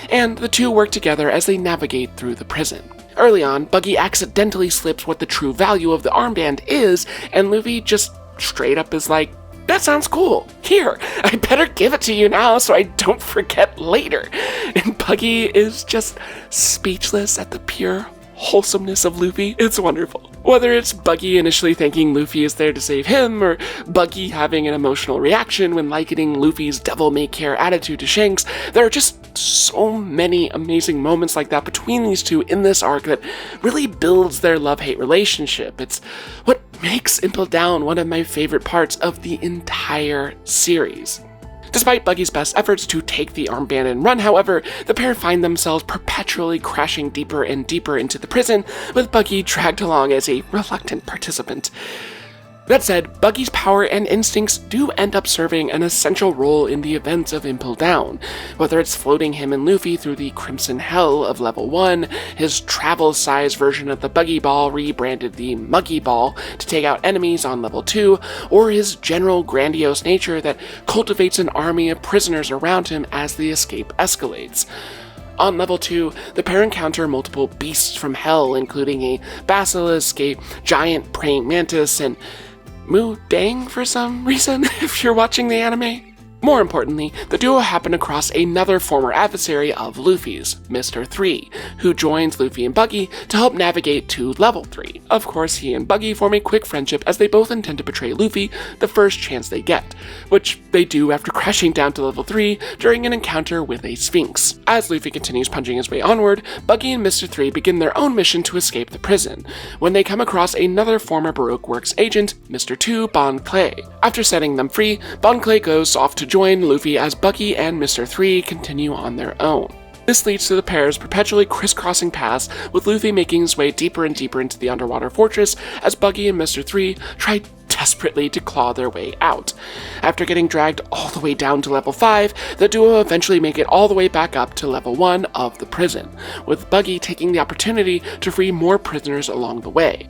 And the two work together as they navigate through the prison. Early on, Buggy accidentally slips what the true value of the armband is, and Luffy just straight up is like, "That sounds cool. Here, I better give it to you now so I don't forget later." And Buggy is just speechless at the pure wholesomeness of Luffy. It's wonderful. Whether it's Buggy initially thinking Luffy is there to save him, or Buggy having an emotional reaction when likening Luffy's devil-may-care attitude to Shanks, there are just so many amazing moments like that between these two in this arc that really builds their love-hate relationship. It's what makes Impel Down one of my favorite parts of the entire series. Despite Buggy's best efforts to take the armband and run, however, the pair find themselves perpetually crashing deeper and deeper into the prison, with Buggy dragged along as a reluctant participant. That said, Buggy's power and instincts do end up serving an essential role in the events of Impel Down, whether it's floating him and Luffy through the Crimson Hell of Level 1, his travel-size version of the Buggy Ball rebranded the Muggy Ball to take out enemies on Level 2, or his general grandiose nature that cultivates an army of prisoners around him as the escape escalates. On Level 2, the pair encounter multiple beasts from hell, including a basilisk, a giant praying mantis, and Moo Dang for some reason, if you're watching the anime. More importantly, the duo happen across another former adversary of Luffy's, Mr. 3, who joins Luffy and Buggy to help navigate to Level 3. Of course, he and Buggy form a quick friendship as they both intend to betray Luffy the first chance they get, which they do after crashing down to Level 3 during an encounter with a Sphinx. As Luffy continues punching his way onward, Buggy and Mr. 3 begin their own mission to escape the prison, when they come across another former Baroque Works agent, Mr. 2 Bon Clay. After setting them free, Bon Clay goes off to join Luffy as Buggy and Mr. 3 continue on their own. This leads to the pair's perpetually crisscrossing paths, with Luffy making his way deeper and deeper into the underwater fortress as Buggy and Mr. 3 try desperately to claw their way out. After getting dragged all the way down to Level 5, the duo eventually make it all the way back up to Level 1 of the prison, with Buggy taking the opportunity to free more prisoners along the way.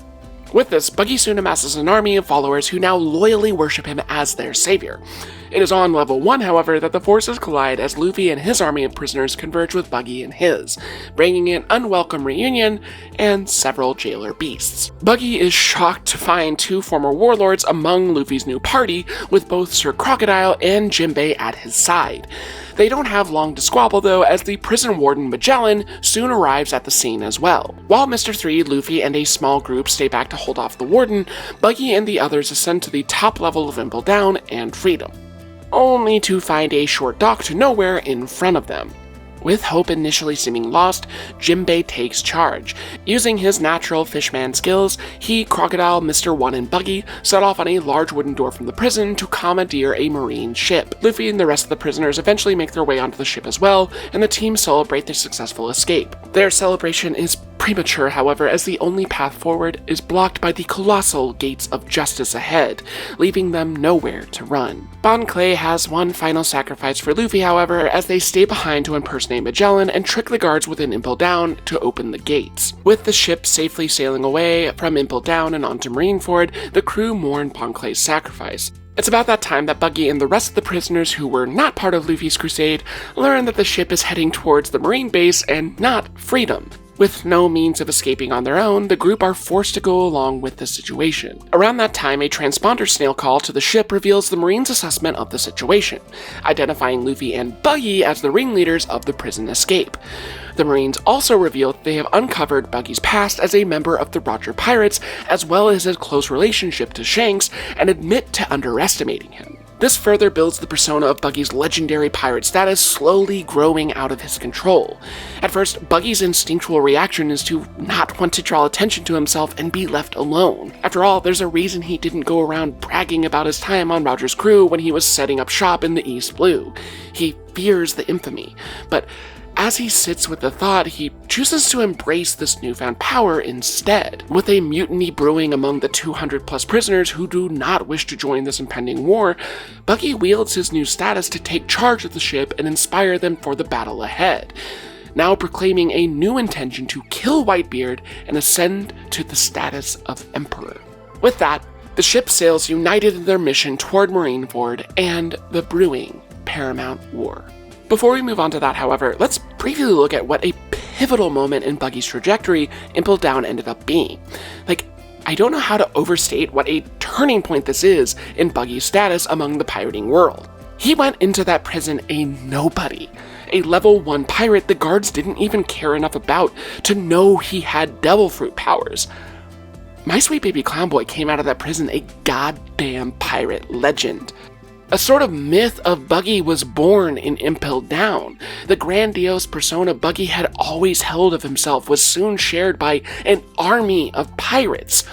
With this, Buggy soon amasses an army of followers who now loyally worship him as their savior. It is on Level 1, however, that the forces collide as Luffy and his army of prisoners converge with Buggy and his, bringing an unwelcome reunion and several jailer beasts. Buggy is shocked to find two former warlords among Luffy's new party, with both Sir Crocodile and Jinbei at his side. They don't have long to squabble though, as the prison warden Magellan soon arrives at the scene as well. While Mr. 3, Luffy, and a small group stay back to hold off the warden, Buggy and the others ascend to the top level of Impel Down and Freedom, only to find a short dock to nowhere in front of them. With hope initially seeming lost, Jinbei takes charge. Using his natural fishman skills, he, Crocodile, Mr. 1, and Buggy set off on a large wooden door from the prison to commandeer a marine ship. Luffy and the rest of the prisoners eventually make their way onto the ship as well, and the team celebrate their successful escape. Their celebration is premature, however, as the only path forward is blocked by the colossal gates of justice ahead, leaving them nowhere to run. Bon Clay has one final sacrifice for Luffy, however, as they stay behind to impersonate Magellan and trick the guards within Impel Down to open the gates. With the ship safely sailing away from Impel Down and onto Marineford, the crew mourn Bon Clay's sacrifice. It's about that time that Buggy and the rest of the prisoners who were not part of Luffy's crusade learn that the ship is heading towards the marine base and not freedom. With no means of escaping on their own, the group are forced to go along with the situation. Around that time, a transponder snail call to the ship reveals the Marines' assessment of the situation, identifying Luffy and Buggy as the ringleaders of the prison escape. The Marines also reveal that they have uncovered Buggy's past as a member of the Roger Pirates, as well as his close relationship to Shanks, and admit to underestimating him. This further builds the persona of Buggy's legendary pirate status, slowly growing out of his control. At first, Buggy's instinctual reaction is to not want to draw attention to himself and be left alone. After all, there's a reason he didn't go around bragging about his time on Roger's crew when he was setting up shop in the East Blue. He fears the infamy, but as he sits with the thought, he chooses to embrace this newfound power instead. With a mutiny brewing among the 200+ prisoners who do not wish to join this impending war, Buggy wields his new status to take charge of the ship and inspire them for the battle ahead, now proclaiming a new intention to kill Whitebeard and ascend to the status of Emperor. With that, the ship sails united in their mission toward Marineford and the brewing Paramount War. Before we move on to that, however, let's briefly look at what a pivotal moment in Buggy's trajectory Impel Down ended up being. I don't know how to overstate what a turning point this is in Buggy's status among the pirating world. He went into that prison a nobody, a level 1 pirate the guards didn't even care enough about to know he had devil fruit powers. My sweet baby clown boy came out of that prison a goddamn pirate legend. A sort of myth of Buggy was born in Impel Down. The grandiose persona Buggy had always held of himself was soon shared by an army of pirates.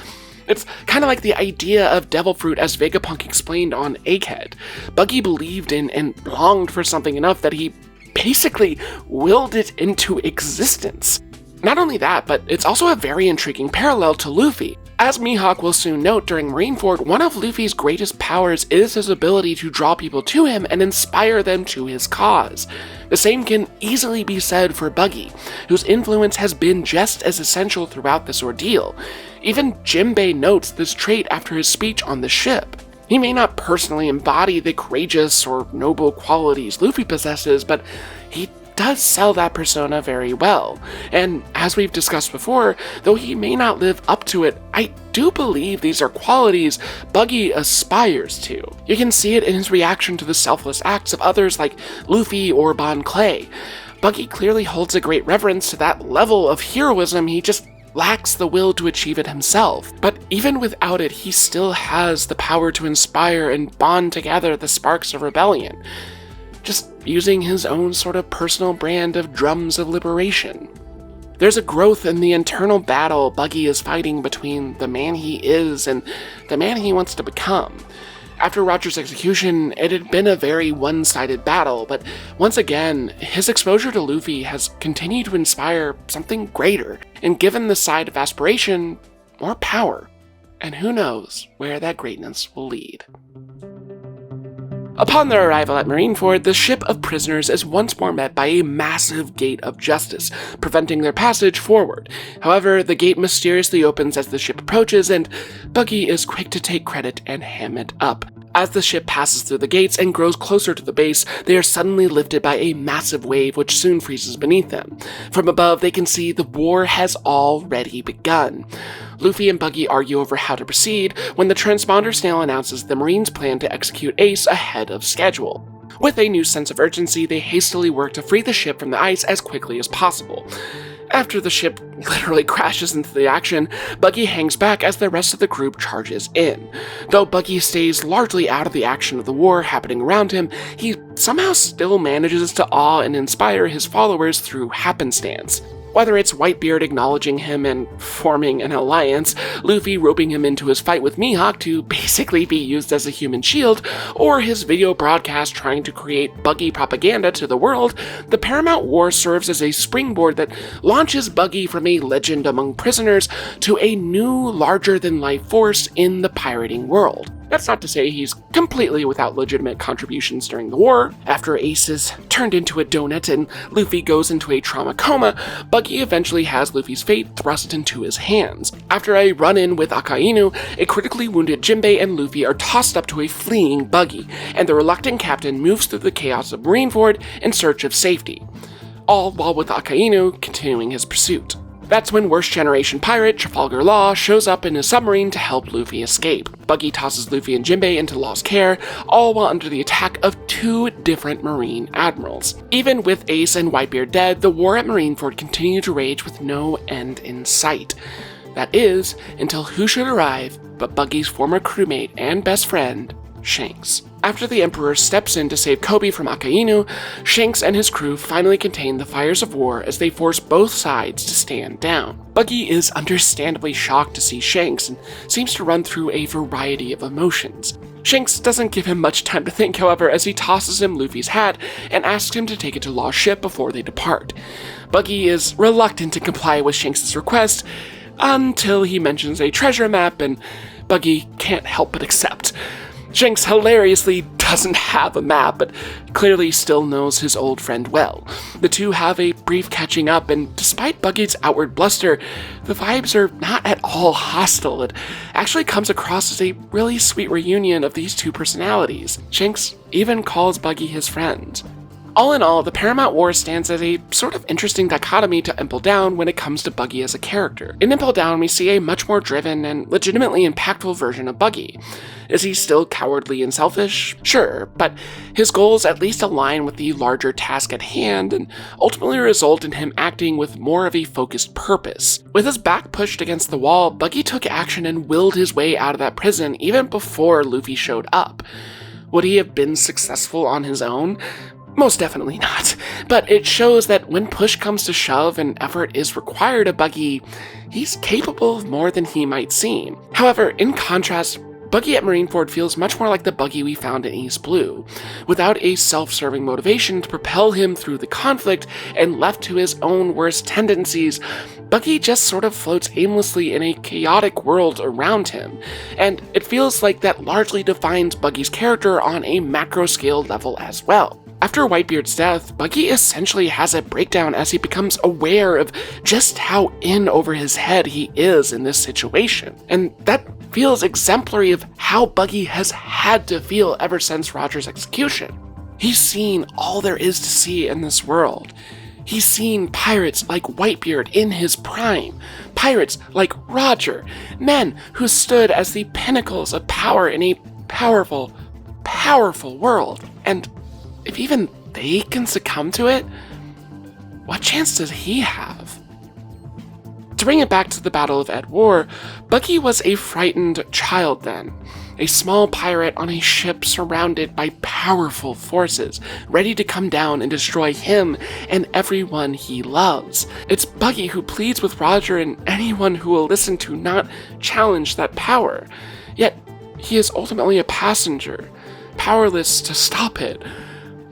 It's kind of like the idea of devil fruit as Vegapunk explained on Egghead. Buggy believed in and longed for something enough that he basically willed it into existence. Not only that, but it's also a very intriguing parallel to Luffy. As Mihawk will soon note during Marineford, one of Luffy's greatest powers is his ability to draw people to him and inspire them to his cause. The same can easily be said for Buggy, whose influence has been just as essential throughout this ordeal. Even Jinbei notes this trait after his speech on the ship. He may not personally embody the courageous or noble qualities Luffy possesses, but he does sell that persona very well. And as we've discussed before, though he may not live up to it, I do believe these are qualities Buggy aspires to. You can see it in his reaction to the selfless acts of others like Luffy or Bon Clay. Buggy clearly holds a great reverence to that level of heroism, he just lacks the will to achieve it himself. But even without it, he still has the power to inspire and bond together the sparks of rebellion, just using his own sort of personal brand of drums of liberation. There's a growth in the internal battle Buggy is fighting between the man he is and the man he wants to become. After Roger's execution, it had been a very one-sided battle, but once again, his exposure to Luffy has continued to inspire something greater, and given the side of aspiration, more power. And who knows where that greatness will lead. Upon their arrival at Marineford, the ship of prisoners is once more met by a massive gate of justice, preventing their passage forward. However, the gate mysteriously opens as the ship approaches, and Buggy is quick to take credit and ham it up. As the ship passes through the gates and grows closer to the base, they are suddenly lifted by a massive wave which soon freezes beneath them. From above, they can see the war has already begun. Luffy and Buggy argue over how to proceed when the transponder snail announces the Marines plan to execute Ace ahead of schedule. With a new sense of urgency, they hastily work to free the ship from the ice as quickly as possible. After the ship literally crashes into the action, Buggy hangs back as the rest of the group charges in. Though Buggy stays largely out of the action of the war happening around him, he somehow still manages to awe and inspire his followers through happenstance. Whether it's Whitebeard acknowledging him and forming an alliance, Luffy roping him into his fight with Mihawk to basically be used as a human shield, or his video broadcast trying to create Buggy propaganda to the world, the Paramount War serves as a springboard that launches Buggy from a legend among prisoners to a new, larger-than-life force in the pirating world. That's not to say he's completely without legitimate contributions during the war. After Ace is turned into a donut and Luffy goes into a trauma coma, Buggy eventually has Luffy's fate thrust into his hands. After a run-in with Akainu, a critically wounded Jinbei and Luffy are tossed up to a fleeing Buggy, and the reluctant captain moves through the chaos of Marineford in search of safety, all while with Akainu continuing his pursuit. That's when worst generation pirate Trafalgar Law shows up in his submarine to help Luffy escape. Buggy tosses Luffy and Jinbei into Law's care, all while under the attack of two different Marine admirals. Even with Ace and Whitebeard dead, the war at Marineford continued to rage with no end in sight. That is, until who should arrive but Buggy's former crewmate and best friend, Shanks. After the Emperor steps in to save Kobe from Akainu, Shanks and his crew finally contain the fires of war as they force both sides to stand down. Buggy is understandably shocked to see Shanks and seems to run through a variety of emotions. Shanks doesn't give him much time to think, however, as he tosses him Luffy's hat and asks him to take it to Law's ship before they depart. Buggy is reluctant to comply with Shanks' request until he mentions a treasure map, and Buggy can't help but accept. Shanks hilariously doesn't have a map, but clearly still knows his old friend well. The two have a brief catching up, and despite Buggy's outward bluster, the vibes are not at all hostile. It actually comes across as a really sweet reunion of these two personalities. Shanks even calls Buggy his friend. All in all, the Paramount War stands as a sort of interesting dichotomy to Impel Down when it comes to Buggy as a character. In Impel Down, we see a much more driven and legitimately impactful version of Buggy. Is he still cowardly and selfish? Sure, but his goals at least align with the larger task at hand and ultimately result in him acting with more of a focused purpose. With his back pushed against the wall, Buggy took action and willed his way out of that prison even before Luffy showed up. Would he have been successful on his own? Most definitely not, but it shows that when push comes to shove and effort is required of Buggy, he's capable of more than he might seem. However, in contrast, Buggy at Marineford feels much more like the Buggy we found in Ace Blue, without a self-serving motivation to propel him through the conflict and left to his own worst tendencies. Buggy just sort of floats aimlessly in a chaotic world around him, and it feels like that largely defines Buggy's character on a macro-scale level as well. After Whitebeard's death, Buggy essentially has a breakdown as he becomes aware of just how in over his head he is in this situation. And that feels exemplary of how Buggy has had to feel ever since Roger's execution. He's seen all there is to see in this world. He's seen pirates like Whitebeard in his prime, pirates like Roger, men who stood as the pinnacles of power in a powerful, powerful world. And if even they can succumb to it, what chance does he have? To bring it back to the Battle of Ed War, Buggy was a frightened child then, a small pirate on a ship surrounded by powerful forces, ready to come down and destroy him and everyone he loves. It's Buggy who pleads with Roger and anyone who will listen to not challenge that power. Yet, he is ultimately a passenger, powerless to stop it.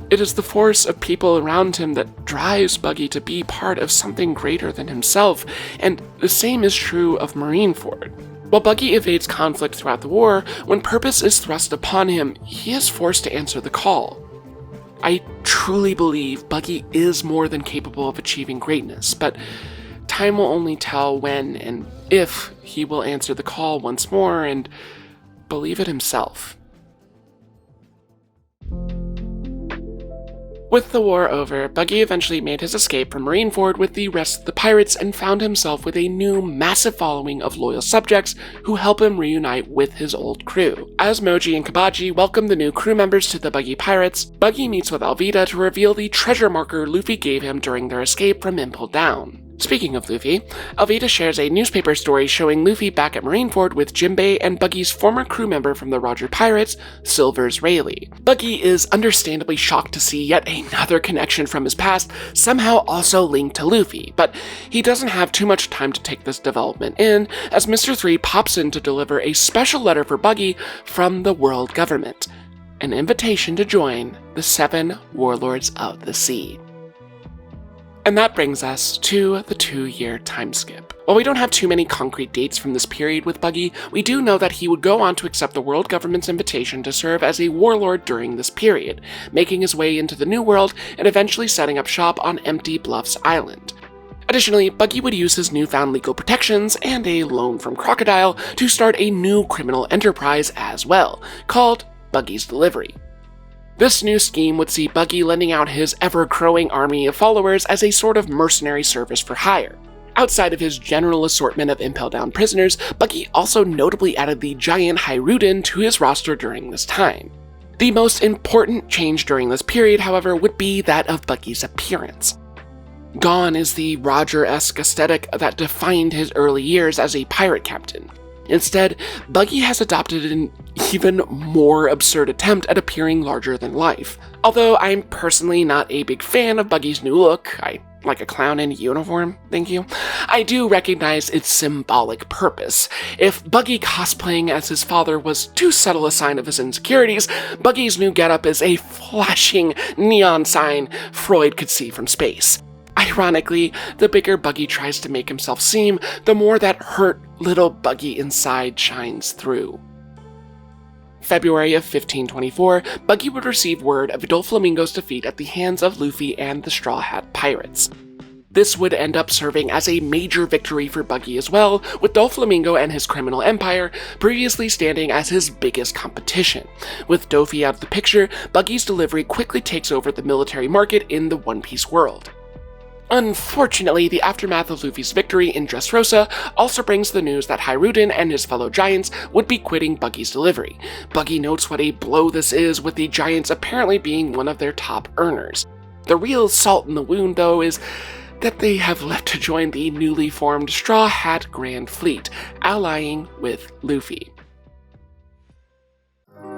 It is the force of people around him that drives Buggy to be part of something greater than himself, and the same is true of Marineford. While Buggy evades conflict throughout the war, when purpose is thrust upon him, he is forced to answer the call. I truly believe Buggy is more than capable of achieving greatness, but time will only tell when and if he will answer the call once more and believe it himself. With the war over, Buggy eventually made his escape from Marineford with the rest of the pirates and found himself with a new massive following of loyal subjects who help him reunite with his old crew. As Moji and Kabaji welcome the new crew members to the Buggy Pirates, Buggy meets with Alvida to reveal the treasure marker Luffy gave him during their escape from Impel Down. Speaking of Luffy, Alvida shares a newspaper story showing Luffy back at Marineford with Jinbei and Buggy's former crew member from the Roger Pirates, Silvers Rayleigh. Buggy is understandably shocked to see yet another connection from his past somehow also linked to Luffy, but he doesn't have too much time to take this development in, as Mr. 3 pops in to deliver a special letter for Buggy from the world government, an invitation to join the 7 Warlords of the Sea. And that brings us to the 2-year time skip. While we don't have too many concrete dates from this period with Buggy, we do know that he would go on to accept the world government's invitation to serve as a warlord during this period, making his way into the New World and eventually setting up shop on Empty Bluffs Island. Additionally, Buggy would use his newfound legal protections and a loan from Crocodile to start a new criminal enterprise as well, called Buggy's Delivery. This new scheme would see Buggy lending out his ever-growing army of followers as a sort of mercenary service for hire. Outside of his general assortment of Impel Down prisoners, Buggy also notably added the giant Hyruden to his roster during this time. The most important change during this period, however, would be that of Buggy's appearance. Gone is the Roger-esque aesthetic that defined his early years as a pirate captain. Instead, Buggy has adopted an even more absurd attempt at appearing larger than life. Although I'm personally not a big fan of Buggy's new look, I like a clown in uniform, thank you, I do recognize its symbolic purpose. If Buggy cosplaying as his father was too subtle a sign of his insecurities, Buggy's new getup is a flashing neon sign Freud could see from space. Ironically, the bigger Buggy tries to make himself seem, the more that hurt little Buggy inside shines through. February of 1524, Buggy would receive word of Doflamingo's defeat at the hands of Luffy and the Straw Hat Pirates. This would end up serving as a major victory for Buggy as well, with Doflamingo and his criminal empire previously standing as his biggest competition. With Dofi out of the picture, Buggy's Delivery quickly takes over the military market in the One Piece world. Unfortunately, the aftermath of Luffy's victory in Dressrosa also brings the news that Hyruden and his fellow giants would be quitting Buggy's Delivery. Buggy notes what a blow this is, with the giants apparently being one of their top earners. The real salt in the wound, though, is that they have left to join the newly formed Straw Hat Grand Fleet, allying with Luffy.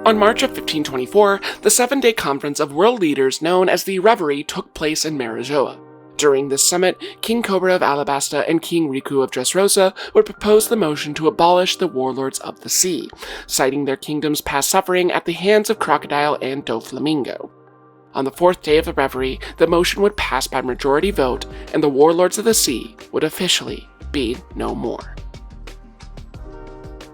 On March of 1524, the 7-day conference of world leaders known as the Reverie took place in Marijoa. During this summit, King Cobra of Alabasta and King Riku of Dressrosa would propose the motion to abolish the Warlords of the Sea, citing their kingdom's past suffering at the hands of Crocodile and Doflamingo. On the 4th day of the reverie, the motion would pass by majority vote, and the Warlords of the Sea would officially be no more.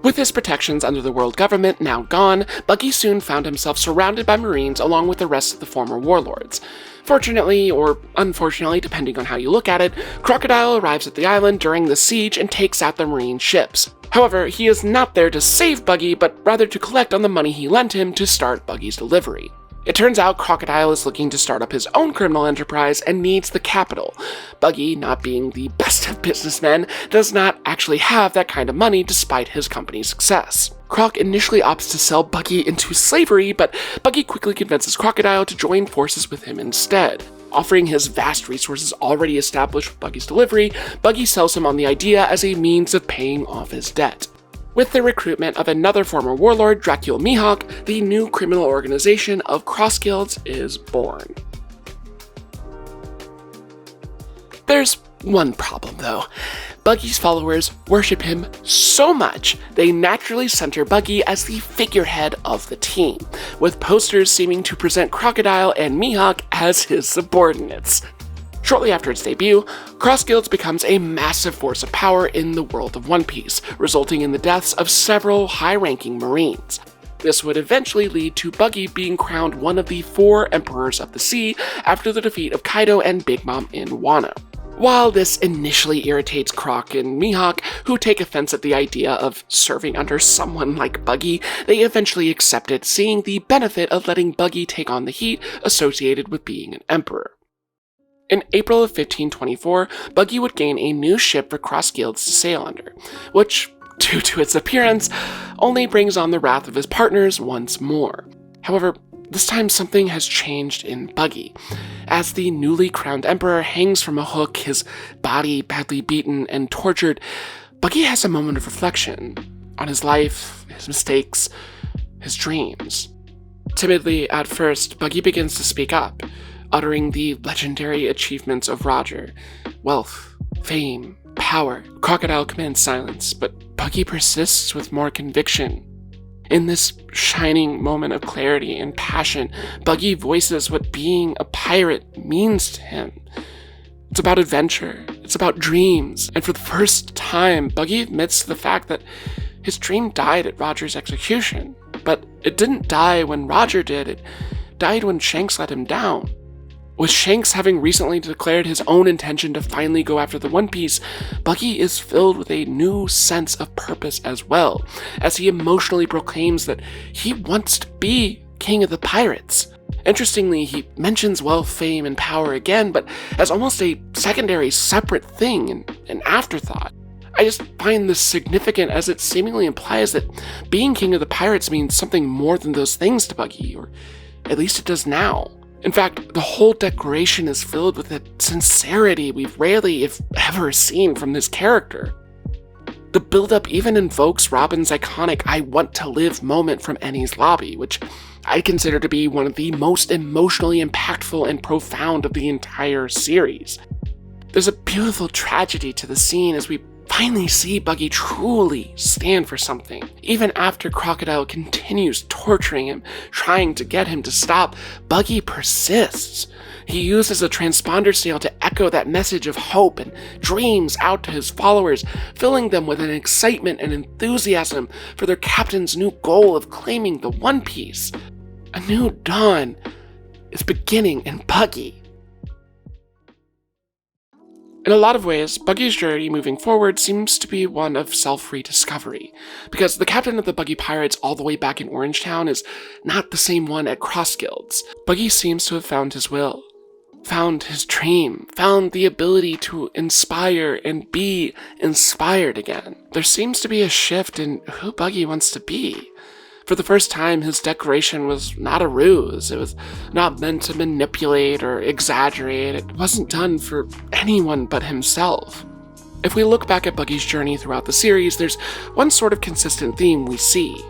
With his protections under the world government now gone, Buggy soon found himself surrounded by Marines along with the rest of the former Warlords. Fortunately, or unfortunately, depending on how you look at it, Crocodile arrives at the island during the siege and takes out the Marine ships. However, he is not there to save Buggy, but rather to collect on the money he lent him to start Buggy's delivery. It turns out Crocodile is looking to start up his own criminal enterprise and needs the capital. Buggy, not being the best of businessmen, does not actually have that kind of money despite his company's success. Croc initially opts to sell Buggy into slavery, but Buggy quickly convinces Crocodile to join forces with him instead. Offering his vast resources already established with Buggy's delivery, Buggy sells him on the idea as a means of paying off his debt. With the recruitment of another former warlord, Dracula Mihawk, the new criminal organization of Cross Guilds is born. There's one problem though. Buggy's followers worship him so much, they naturally center Buggy as the figurehead of the team, with posters seeming to present Crocodile and Mihawk as his subordinates. Shortly after its debut, Cross Guilds becomes a massive force of power in the world of One Piece, resulting in the deaths of several high-ranking Marines. This would eventually lead to Buggy being crowned one of the 4 Emperors of the Sea after the defeat of Kaido and Big Mom in Wano. While this initially irritates Croc and Mihawk, who take offense at the idea of serving under someone like Buggy, they eventually accept it, seeing the benefit of letting Buggy take on the heat associated with being an emperor. In April of 1524, Buggy would gain a new ship for Cross Guilds to sail under, which, due to its appearance, only brings on the wrath of his partners once more. However, this time something has changed in Buggy. As the newly crowned emperor hangs from a hook, his body badly beaten and tortured, Buggy has a moment of reflection on his life, his mistakes, his dreams. Timidly at first, Buggy begins to speak up, uttering the legendary achievements of Roger: wealth, fame, power. Crocodile commands silence, but Buggy persists with more conviction. In this shining moment of clarity and passion, Buggy voices what being a pirate means to him. It's about adventure, it's about dreams, and for the first time, Buggy admits to the fact that his dream died at Roger's execution. But it didn't die when Roger did, it died when Shanks let him down. With Shanks having recently declared his own intention to finally go after the One Piece, Buggy is filled with a new sense of purpose as well, as he emotionally proclaims that he wants to be king of the pirates. Interestingly, he mentions wealth, fame, and power again, but as almost a secondary, separate thing, and an afterthought. I just find this significant as it seemingly implies that being king of the pirates means something more than those things to Buggy, or at least it does now. In fact, the whole declaration is filled with a sincerity we've rarely, if ever, seen from this character. The build-up even invokes Robin's iconic "I want to live" moment from Enies Lobby, which I consider to be one of the most emotionally impactful and profound of the entire series. There's a beautiful tragedy to the scene as we finally see Buggy truly stand for something. Even after Crocodile continues torturing him, trying to get him to stop, Buggy persists. He uses a transponder sail to echo that message of hope and dreams out to his followers, filling them with an excitement and enthusiasm for their captain's new goal of claiming the One Piece. A new dawn is beginning in Buggy. In a lot of ways, Buggy's journey moving forward seems to be one of self-rediscovery, because the captain of the Buggy Pirates all the way back in Orangetown is not the same one at Cross Guilds. Buggy seems to have found his will, found his dream, found the ability to inspire and be inspired again. There seems to be a shift in who Buggy wants to be. For the first time, his declaration was not a ruse. It was not meant to manipulate or exaggerate. It wasn't done for anyone but himself. If we look back at Buggy's journey throughout the series, there's one sort of consistent theme we see: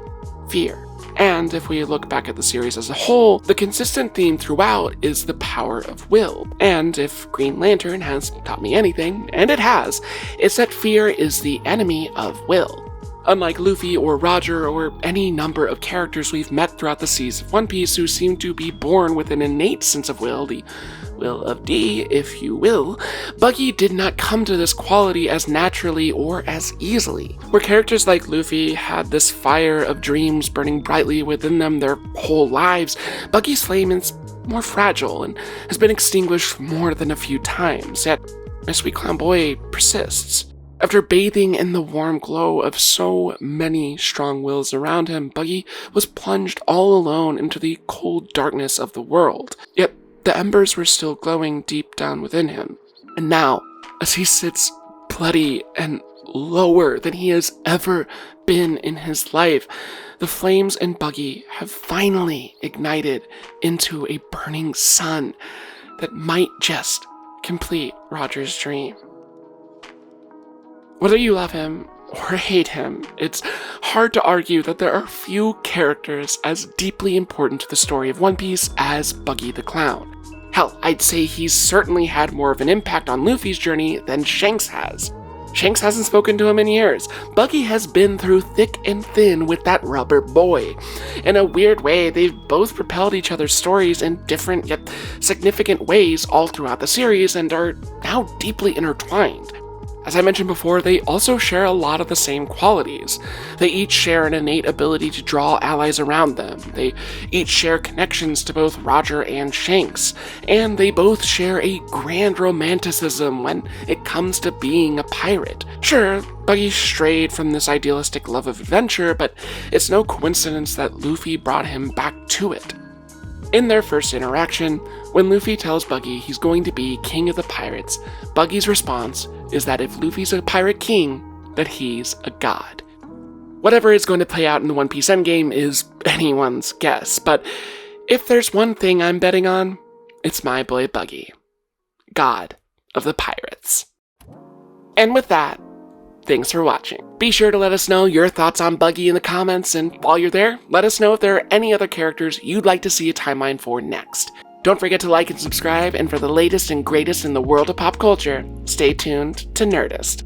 fear. And if we look back at the series as a whole, the consistent theme throughout is the power of will. And if Green Lantern has taught me anything, and it has, it's that fear is the enemy of will. Unlike Luffy or Roger or any number of characters we've met throughout the seas of One Piece who seem to be born with an innate sense of will, the will of D, if you will, Buggy did not come to this quality as naturally or as easily. Where characters like Luffy had this fire of dreams burning brightly within them their whole lives, Buggy's flame is more fragile and has been extinguished more than a few times, yet my sweet clown boy persists. After bathing in the warm glow of so many strong wills around him, Buggy was plunged all alone into the cold darkness of the world. Yet the embers were still glowing deep down within him. And now, as he sits bloody and lower than he has ever been in his life, the flames in Buggy have finally ignited into a burning sun that might just complete Roger's dream. Whether you love him or hate him, it's hard to argue that there are few characters as deeply important to the story of One Piece as Buggy the Clown. Hell, I'd say he's certainly had more of an impact on Luffy's journey than Shanks has. Shanks hasn't spoken to him in years. Buggy has been through thick and thin with that rubber boy. In a weird way, they've both propelled each other's stories in different yet significant ways all throughout the series and are now deeply intertwined. As I mentioned before, they also share a lot of the same qualities. They each share an innate ability to draw allies around them. They each share connections to both Roger and Shanks. And they both share a grand romanticism when it comes to being a pirate. Sure, Buggy strayed from this idealistic love of adventure, but it's no coincidence that Luffy brought him back to it. In their first interaction, when Luffy tells Buggy he's going to be king of the pirates, Buggy's response is that if Luffy's a pirate king, that he's a god. Whatever is going to play out in the One Piece endgame is anyone's guess, but if there's one thing I'm betting on, it's my boy Buggy, god of the pirates. And with that, thanks for watching. Be sure to let us know your thoughts on Buggy in the comments, and while you're there, let us know if there are any other characters you'd like to see a timeline for next. Don't forget to like and subscribe, and for the latest and greatest in the world of pop culture, stay tuned to Nerdist.